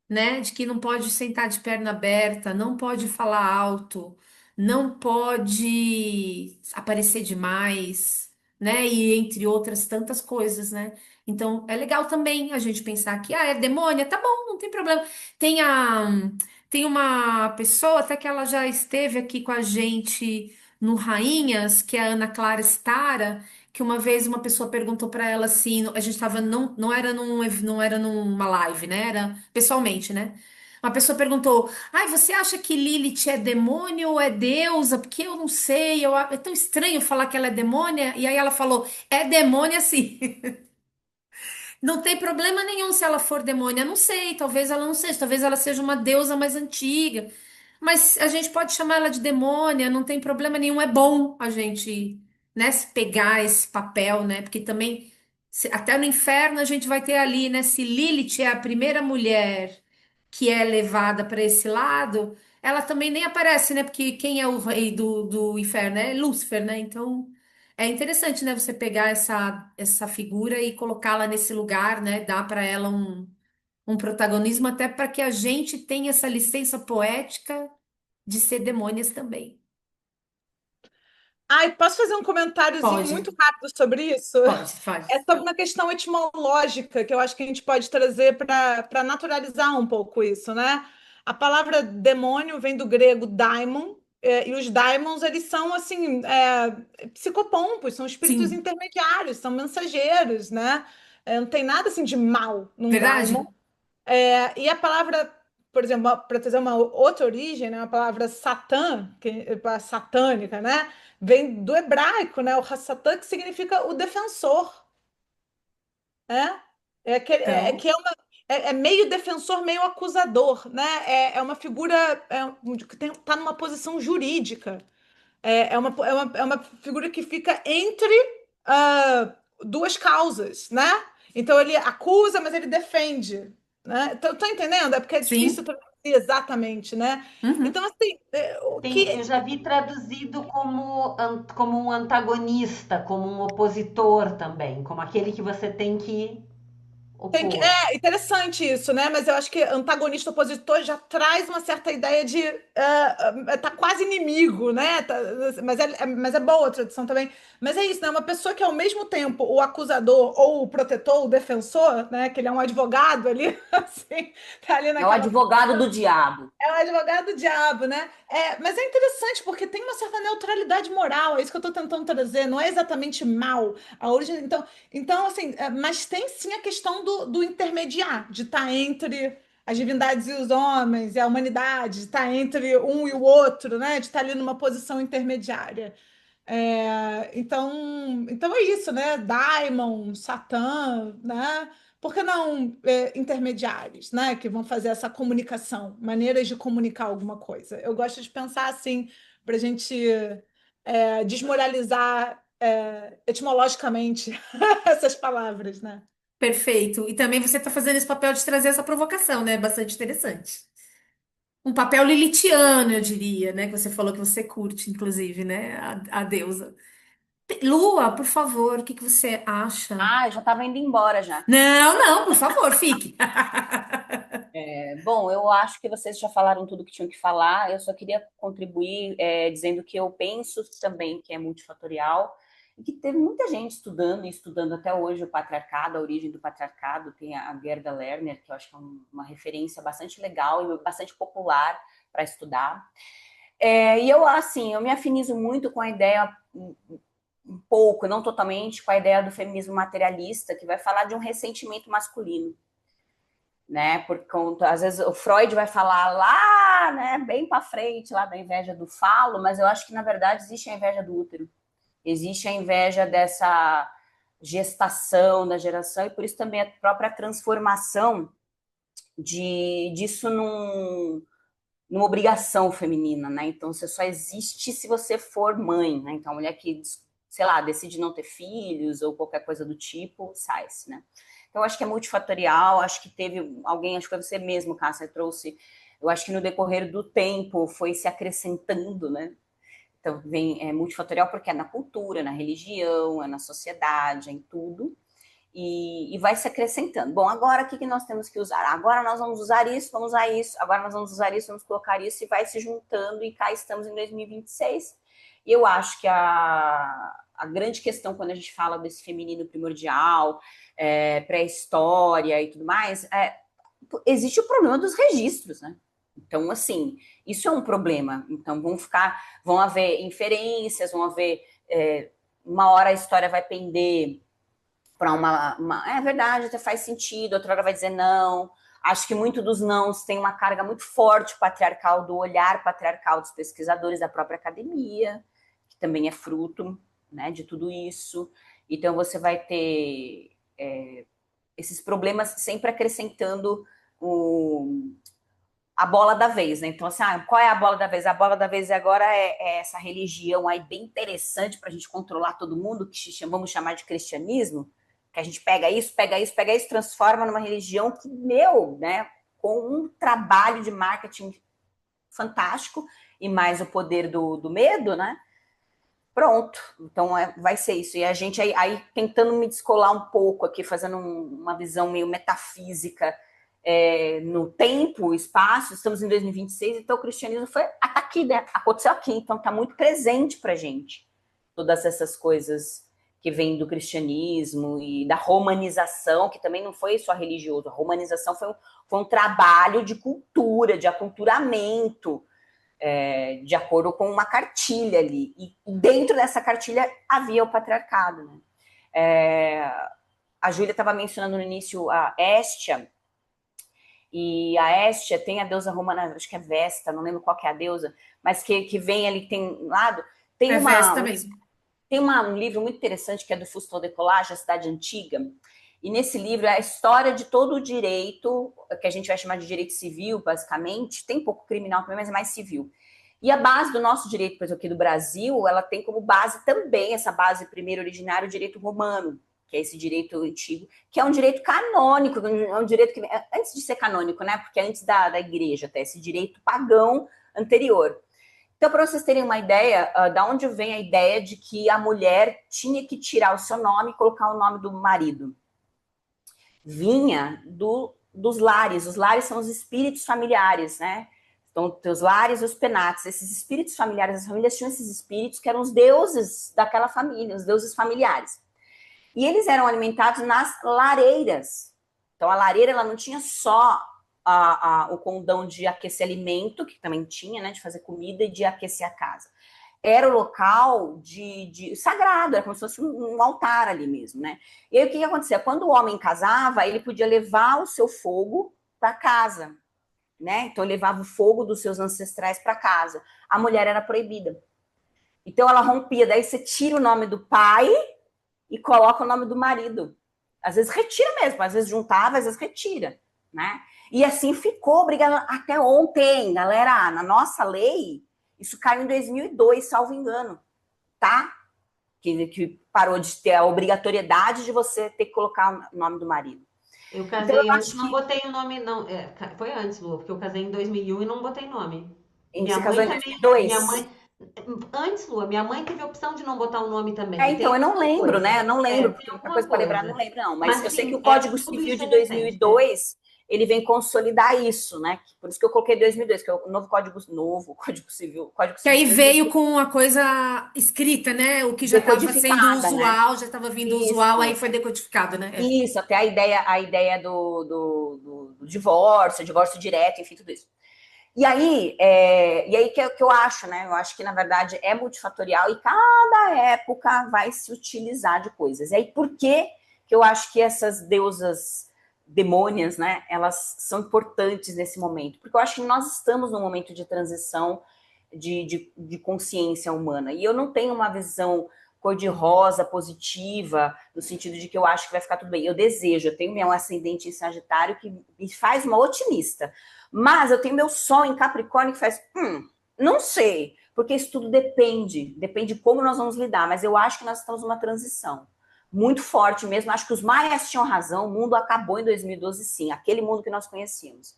né? De que não pode sentar de perna aberta, não pode falar alto, não pode aparecer demais, né? E entre outras tantas coisas, né? Então é legal também a gente pensar que, é demônia, tá bom, não tem problema. Tem a, tem uma pessoa, até que ela já esteve aqui com a gente no Rainhas, que é a Ana Clara Stara, que uma vez uma pessoa perguntou para ela assim, a gente estava não era numa live, né? Era pessoalmente, né? Uma pessoa perguntou: "Ai, você acha que Lilith é demônio ou é deusa? Porque eu não sei, é tão estranho falar que ela é demônia". E aí ela falou: "É demônia sim". Não tem problema nenhum se ela for demônia. Não sei, talvez ela não seja, talvez ela seja uma deusa mais antiga. Mas a gente pode chamar ela de demônia, não tem problema nenhum. É bom a gente, né, se pegar esse papel, né? Porque também, até no inferno a gente vai ter ali, né? Se Lilith é a primeira mulher que é levada para esse lado, ela também nem aparece, né? Porque quem é o rei do inferno é Lúcifer, né? Então. É interessante, né, você pegar essa figura e colocá-la nesse lugar, né, dar para ela um protagonismo, até para que a gente tenha essa licença poética de ser demônias também. Ai, posso fazer um comentáriozinho Pode, muito rápido sobre isso? pode, faz. É sobre uma questão etimológica que eu acho que a gente pode trazer para naturalizar um pouco isso, né? A palavra demônio vem do grego daimon, e os daimons, eles são, assim, psicopompos, são espíritos Sim, intermediários, são mensageiros, né? Não tem nada, assim, de mal num daimon. verdade? E a palavra, por exemplo, para trazer uma outra origem, né, a palavra satã, satânica, né, vem do hebraico, né, o Hassatã, que significa o defensor, né? Então, É meio defensor, meio acusador, né? É uma figura que está numa posição jurídica. É uma figura que fica entre duas causas, né? Então ele acusa, mas ele defende, né? Então, tô entendendo? É porque é difícil sim. traduzir exatamente, né? Uhum. Então, assim, o Eu que já vi traduzido como um antagonista, como um opositor também, como aquele que você tem que opor. É interessante isso, né? Mas eu acho que antagonista opositor já traz uma certa ideia de tá quase inimigo, né? Mas é boa a tradução também. Mas é isso, né? Uma pessoa que é ao mesmo tempo o acusador ou o protetor, o defensor, né? Que ele é um advogado ali, assim, tá ali É o naquela. advogado do diabo. É o advogado do diabo, né? Mas é interessante porque tem uma certa neutralidade moral, é isso que eu estou tentando trazer, não é exatamente mal a origem. Então assim, mas tem sim a questão do intermediar, de estar entre as divindades e os homens, e a humanidade, de estar entre um e o outro, né? De estar ali numa posição intermediária. Então é isso, né? Daimon, Satã, né? Por que não intermediários, né? Que vão fazer essa comunicação, maneiras de comunicar alguma coisa. Eu gosto de pensar assim, para a gente desmoralizar etimologicamente essas palavras, né? Perfeito. E também você está fazendo esse papel de trazer essa provocação, né? Bastante interessante. Um papel lilitiano, eu diria, né? Que você falou que você curte, inclusive, né? A deusa. Lua, por favor, o que que você acha? Ah, eu já estava indo embora já. Não, não, por favor, fique. Bom, eu acho que vocês já falaram tudo que tinham que falar. Eu só queria contribuir dizendo que eu penso também que é multifatorial e que teve muita gente estudando e estudando até hoje o patriarcado, a origem do patriarcado. Tem a Gerda Lerner, que eu acho que é uma referência bastante legal e bastante popular para estudar. E eu, assim, eu me afinizo muito com a ideia, um pouco, não totalmente, com a ideia do feminismo materialista, que vai falar de um ressentimento masculino, né? Por conta, às vezes o Freud vai falar lá, né, bem para frente, lá da inveja do falo, mas eu acho que na verdade existe a inveja do útero, existe a inveja dessa gestação, da geração, e por isso também a própria transformação disso numa obrigação feminina, né? Então você só existe se você for mãe, né? Então a mulher que, sei lá, decide não ter filhos ou qualquer coisa do tipo, sai-se, né? Então eu acho que é multifatorial, acho que teve alguém, acho que foi você mesmo, Cássia, trouxe, eu acho que no decorrer do tempo foi se acrescentando, né? Então vem multifatorial porque é na cultura, na religião, é na sociedade, é em tudo. E vai se acrescentando. Bom, agora o que nós temos que usar? Agora nós vamos usar isso, vamos usar isso, agora nós vamos usar isso, vamos colocar isso, e vai se juntando, e cá estamos em 2026. E eu acho que a grande questão quando a gente fala desse feminino primordial, pré-história e tudo mais, existe o problema dos registros, né? Então, assim, isso é um problema. Então, vão haver inferências, vão haver. Uma hora a história vai pender para é verdade, até faz sentido, outra hora vai dizer não. Acho que muito dos nãos tem uma carga muito forte patriarcal, do olhar patriarcal dos pesquisadores da própria academia, que também é fruto, né, de tudo isso. Então você vai ter esses problemas sempre acrescentando a bola da vez, né? Então, assim, qual é a bola da vez? A bola da vez agora é essa religião aí bem interessante para a gente controlar todo mundo, que vamos chamar de cristianismo, que a gente pega isso, transforma numa religião que, né, com um trabalho de marketing fantástico e mais o poder do medo, né? Pronto, então vai ser isso. E a gente aí tentando me descolar um pouco aqui, fazendo uma visão meio metafísica no tempo, espaço, estamos em 2026, então o cristianismo foi aqui, né? Aconteceu aqui, então está muito presente para a gente. Todas essas coisas que vêm do cristianismo e da romanização, que também não foi só religioso, a romanização foi um trabalho de cultura, de aculturamento, de acordo com uma cartilha ali. E dentro dessa cartilha havia o patriarcado. Né? A Júlia estava mencionando no início a Hestia, e a Hestia tem a deusa romana, acho que é Vesta, não lembro qual que é a deusa, mas que vem ali, tem um lado. Tem Vesta mesmo. Tem um livro muito interessante que é do Fuston de Collage, A Cidade Antiga, e nesse livro é a história de todo o direito, que a gente vai chamar de direito civil, basicamente, tem pouco criminal também, mas é mais civil. E a base do nosso direito, por exemplo, aqui do Brasil, ela tem como base também, essa base primeiro originária, o direito romano, que é esse direito antigo, que é um direito canônico, é um direito que, antes de ser canônico, né, porque é antes da igreja até, esse direito pagão anterior. Então, para vocês terem uma ideia, da onde vem a ideia de que a mulher tinha que tirar o seu nome e colocar o nome do marido? Vinha dos lares. Os lares são os espíritos familiares, né? Então, os lares e os penates. Esses espíritos familiares, as famílias tinham esses espíritos que eram os deuses daquela família, os deuses familiares. E eles eram alimentados nas lareiras. Então, a lareira ela não tinha só o condão de aquecer alimento, que também tinha, né, de fazer comida e de aquecer a casa. Era o local de sagrado, era como se fosse um altar ali mesmo, né? E aí o que acontecia? Quando o homem casava, ele podia levar o seu fogo para casa, né? Então ele levava o fogo dos seus ancestrais para casa. A mulher era proibida. Então ela rompia, daí você tira o nome do pai e coloca o nome do marido. Às vezes retira mesmo, às vezes juntava, às vezes retira, né? E assim ficou obrigado até ontem, galera, na nossa lei, isso caiu em 2002, salvo engano, tá? Que parou de ter a obrigatoriedade de você ter que colocar o nome do marido. Eu casei então, antes, não botei o nome, não. Foi antes, Lu, porque eu casei em 2001 e não botei nome. Minha mãe casou em 2002? Minha mãe, antes, Lu, minha mãe teve a opção de não botar o nome também. Então, eu não lembro, né? Eu não lembro, porque outra coisa para lembrar, não lembro, não. Mas eu sei que o Código Civil de 2002, ele vem consolidar isso, né? Por isso que eu coloquei 2002, que é o novo Código Civil. Que aí veio com a coisa escrita, né? O que já estava sendo usual, né? Já estava vindo isso. Usual, aí foi decodificado, né? Isso, até a ideia do divórcio direto, enfim, tudo isso. E aí que eu acho, né? Eu acho que, na verdade, é multifatorial e cada época vai se utilizar de coisas. E aí, por que eu acho que essas deusas demônias, né? Elas são importantes nesse momento? Porque eu acho que nós estamos num momento de transição de consciência humana. E eu não tenho uma visão cor-de-rosa, positiva, no sentido de que eu acho que vai ficar tudo bem. Eu desejo, eu tenho meu ascendente em Sagitário que me faz uma otimista. Mas eu tenho meu Sol em Capricórnio que faz, não sei, porque isso tudo depende de como nós vamos lidar, mas eu acho que nós estamos numa transição muito forte mesmo. Acho que os maias tinham razão, o mundo acabou em 2012, sim, aquele mundo que nós conhecíamos.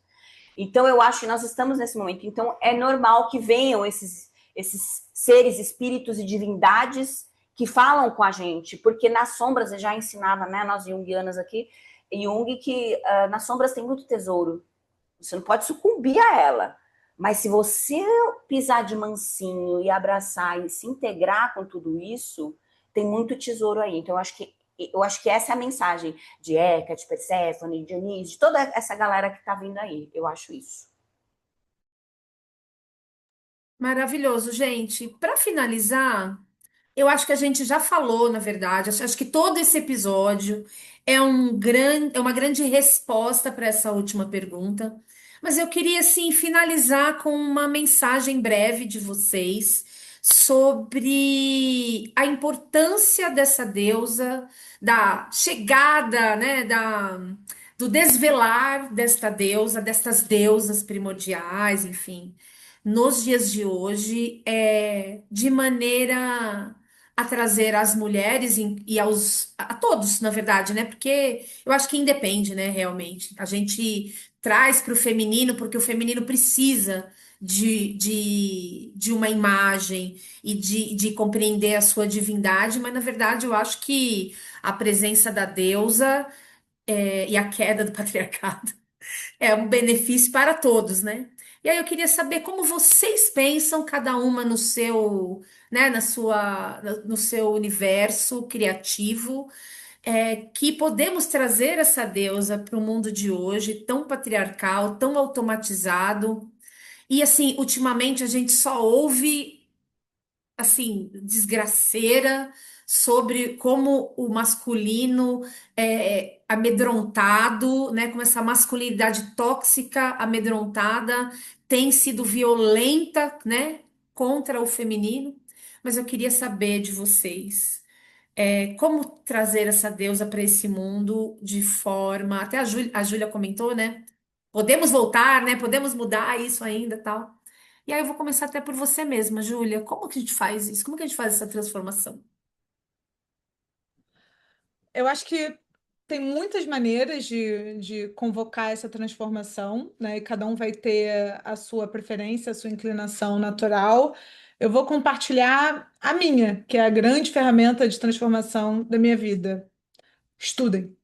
Então eu acho que nós estamos nesse momento. Então é normal que venham esses seres, espíritos e divindades que falam com a gente, porque nas sombras, eu já ensinava, né, nós junguianas aqui, Jung, que nas sombras tem muito tesouro. Você não pode sucumbir a ela. Mas se você pisar de mansinho e abraçar e se integrar com tudo isso, tem muito tesouro aí. Então, eu acho que essa é a mensagem de Hecate, Perséfone, Dionísio, de toda essa galera que está vindo aí. Eu acho isso. Maravilhoso, gente. Para finalizar, eu acho que a gente já falou, na verdade, acho que todo esse episódio é uma grande resposta para essa última pergunta. Mas eu queria, assim, finalizar com uma mensagem breve de vocês sobre a importância dessa deusa, da chegada, né, do desvelar desta deusa, destas deusas primordiais, enfim, nos dias de hoje, de maneira a trazer às mulheres e a todos, na verdade, né? Porque eu acho que independe, né, realmente. A gente traz para o feminino porque o feminino precisa de uma imagem e de compreender a sua divindade, mas na verdade eu acho que a presença da deusa e a queda do patriarcado é um benefício para todos, né? E aí eu queria saber como vocês pensam, cada uma no seu, né, no seu universo criativo, que podemos trazer essa deusa para o mundo de hoje, tão patriarcal, tão automatizado. E assim, ultimamente a gente só ouve assim, desgraceira sobre como o masculino é amedrontado, né? Como essa masculinidade tóxica, amedrontada, tem sido violenta, né? Contra o feminino. Mas eu queria saber de vocês. Como trazer essa deusa para esse mundo de forma. Até a Júlia comentou, né? Podemos voltar, né? Podemos mudar isso ainda, tal. E aí eu vou começar até por você mesma, Júlia. Como que a gente faz isso? Como que a gente faz essa transformação? Eu acho que tem muitas maneiras de convocar essa transformação, né? E cada um vai ter a sua preferência, a sua inclinação natural. Eu vou compartilhar a minha, que é a grande ferramenta de transformação da minha vida. Estudem.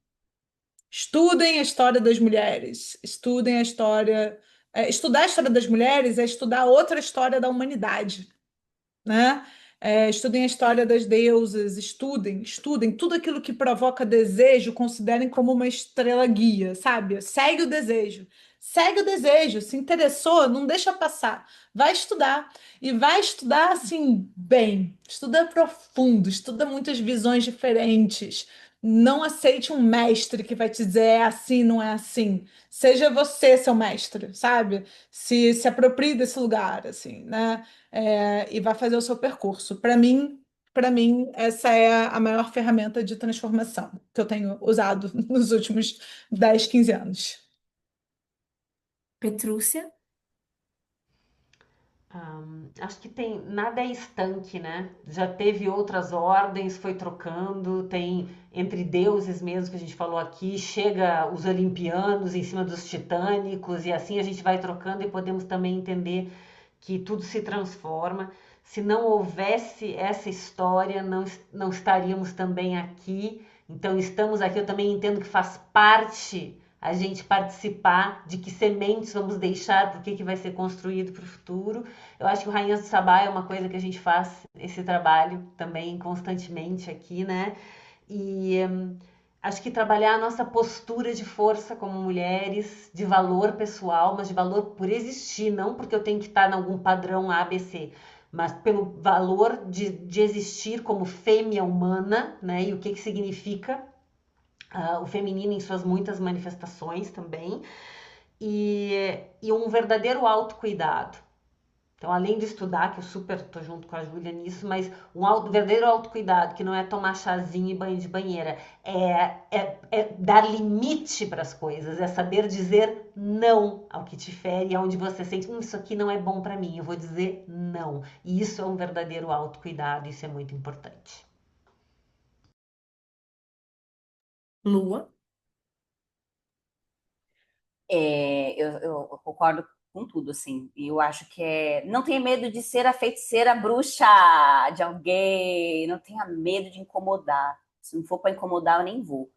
Estudem a história das mulheres. Estudem a história. Estudar a história das mulheres é estudar outra história da humanidade, né? Estudem a história das deusas, estudem tudo aquilo que provoca desejo, considerem como uma estrela guia, sabe? Segue o desejo, se interessou, não deixa passar, vai estudar e vai estudar assim bem, estuda profundo, estuda muitas visões diferentes. Não aceite um mestre que vai te dizer é assim, não é assim. Seja você seu mestre, sabe? Se aproprie desse lugar, assim, né? E vai fazer o seu percurso. Para mim, essa é a maior ferramenta de transformação que eu tenho usado nos últimos 10, 15 anos. Petrúcia? Acho que tem nada é estanque, né? Já teve outras ordens, foi trocando, tem entre deuses mesmo que a gente falou aqui, chega os olimpianos em cima dos titânicos e assim a gente vai trocando e podemos também entender que tudo se transforma. Se não houvesse essa história, não estaríamos também aqui. Então estamos aqui, eu também entendo que faz parte a gente participar de que sementes vamos deixar, por que vai ser construído para o futuro. Eu acho que o Rainhas do Sabá é uma coisa que a gente faz esse trabalho também constantemente aqui, né? E acho que trabalhar a nossa postura de força como mulheres, de valor pessoal, mas de valor por existir, não porque eu tenho que estar em algum padrão ABC, mas pelo valor de existir como fêmea humana, né? E o que significa o feminino em suas muitas manifestações também, e um verdadeiro autocuidado. Então, além de estudar, que eu super tô junto com a Júlia nisso, mas verdadeiro autocuidado, que não é tomar chazinho e banho de banheira, é dar limite para as coisas, é saber dizer não ao que te fere, aonde você sente, isso aqui não é bom para mim, eu vou dizer não. E isso é um verdadeiro autocuidado, isso é muito importante. Lua? Eu concordo com tudo, assim. E eu acho que não tenha medo de ser a feiticeira bruxa de alguém, não tenha medo de incomodar. Se não for para incomodar, eu nem vou.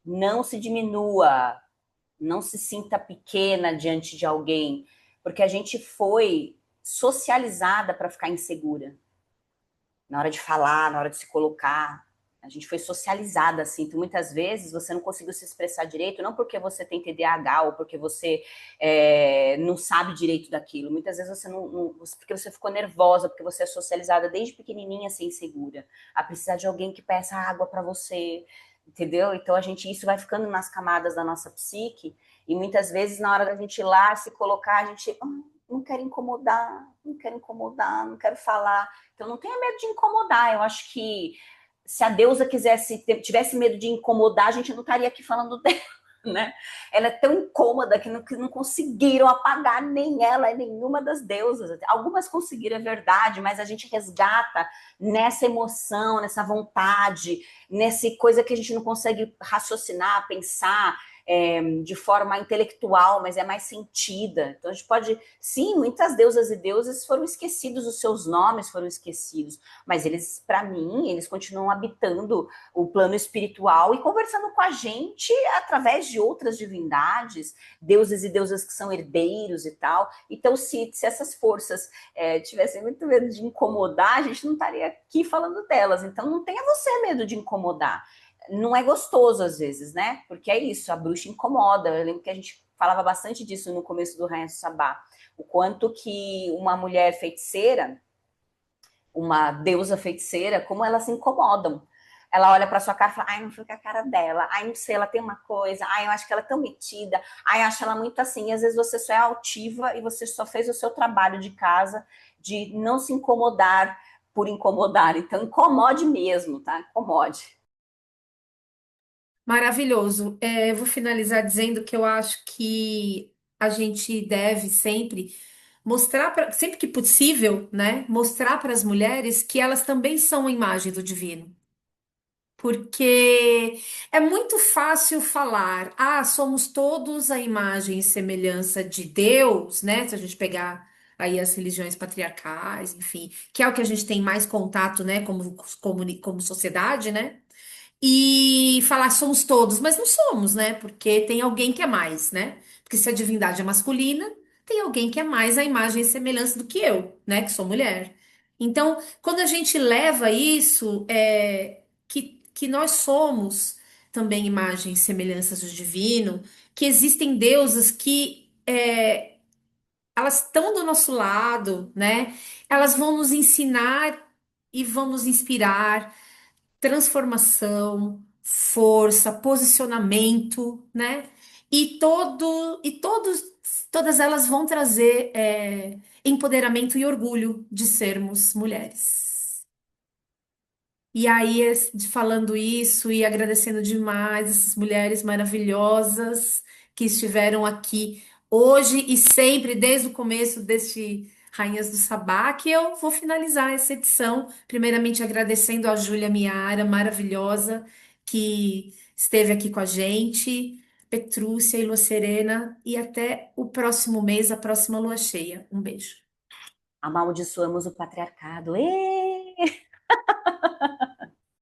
Não se diminua, não se sinta pequena diante de alguém, porque a gente foi socializada para ficar insegura na hora de falar, na hora de se colocar. A gente foi socializada assim, então muitas vezes você não conseguiu se expressar direito, não porque você tem TDAH ou porque você não sabe direito daquilo. Muitas vezes você não, porque você ficou nervosa, porque você é socializada desde pequenininha a ser insegura, a precisar de alguém que peça água para você, entendeu? Então isso vai ficando nas camadas da nossa psique e muitas vezes na hora da gente ir lá se colocar, a gente não quero incomodar, não quero incomodar, não quero falar. Então não tenha medo de incomodar. Eu acho que se a deusa tivesse medo de incomodar, a gente não estaria aqui falando dela, né? Ela é tão incômoda que não conseguiram apagar nem ela, nenhuma das deusas. Algumas conseguiram, é verdade, mas a gente resgata nessa emoção, nessa vontade, nessa coisa que a gente não consegue raciocinar, pensar de forma intelectual, mas é mais sentida. Então a gente pode, sim, muitas deusas e deuses foram esquecidos, os seus nomes foram esquecidos, mas eles, para mim, eles continuam habitando o plano espiritual e conversando com a gente através de outras divindades, deuses e deusas que são herdeiros e tal. Então, se essas forças tivessem muito medo de incomodar, a gente não estaria aqui falando delas. Então, não tenha você medo de incomodar. Não é gostoso às vezes, né? Porque é isso, a bruxa incomoda. Eu lembro que a gente falava bastante disso no começo do Rainha do Sabá. O quanto que uma mulher feiticeira, uma deusa feiticeira, como elas se incomodam. Ela olha para sua cara e fala, ai, não fica a cara dela, ai, não sei, ela tem uma coisa, ai, eu acho que ela é tão metida, ai, eu acho ela muito assim. E às vezes você só é altiva e você só fez o seu trabalho de casa de não se incomodar por incomodar. Então, incomode mesmo, tá? Incomode. Maravilhoso. Eu vou finalizar dizendo que eu acho que a gente deve sempre mostrar, sempre que possível, né, mostrar para as mulheres que elas também são a imagem do divino. Porque é muito fácil falar, somos todos a imagem e semelhança de Deus, né? Se a gente pegar aí as religiões patriarcais, enfim, que é o que a gente tem mais contato, né, como sociedade, né? E falar somos todos, mas não somos, né? Porque tem alguém que é mais, né? Porque se a divindade é masculina, tem alguém que é mais a imagem e semelhança do que eu, né? Que sou mulher. Então, quando a gente leva isso, que nós somos também imagem e semelhanças do divino, que existem deusas que elas estão do nosso lado, né? Elas vão nos ensinar e vão nos inspirar transformação, força, posicionamento, né? Todas elas vão trazer empoderamento e orgulho de sermos mulheres. E aí, falando isso e agradecendo demais essas mulheres maravilhosas que estiveram aqui hoje e sempre, desde o começo deste Rainhas do Sabá, que eu vou finalizar essa edição, primeiramente agradecendo a Júlia Miara, maravilhosa, que esteve aqui com a gente, Petrúcia e Lua Serena, e até o próximo mês, a próxima lua cheia. Um beijo. Amaldiçoamos o patriarcado. Êêê!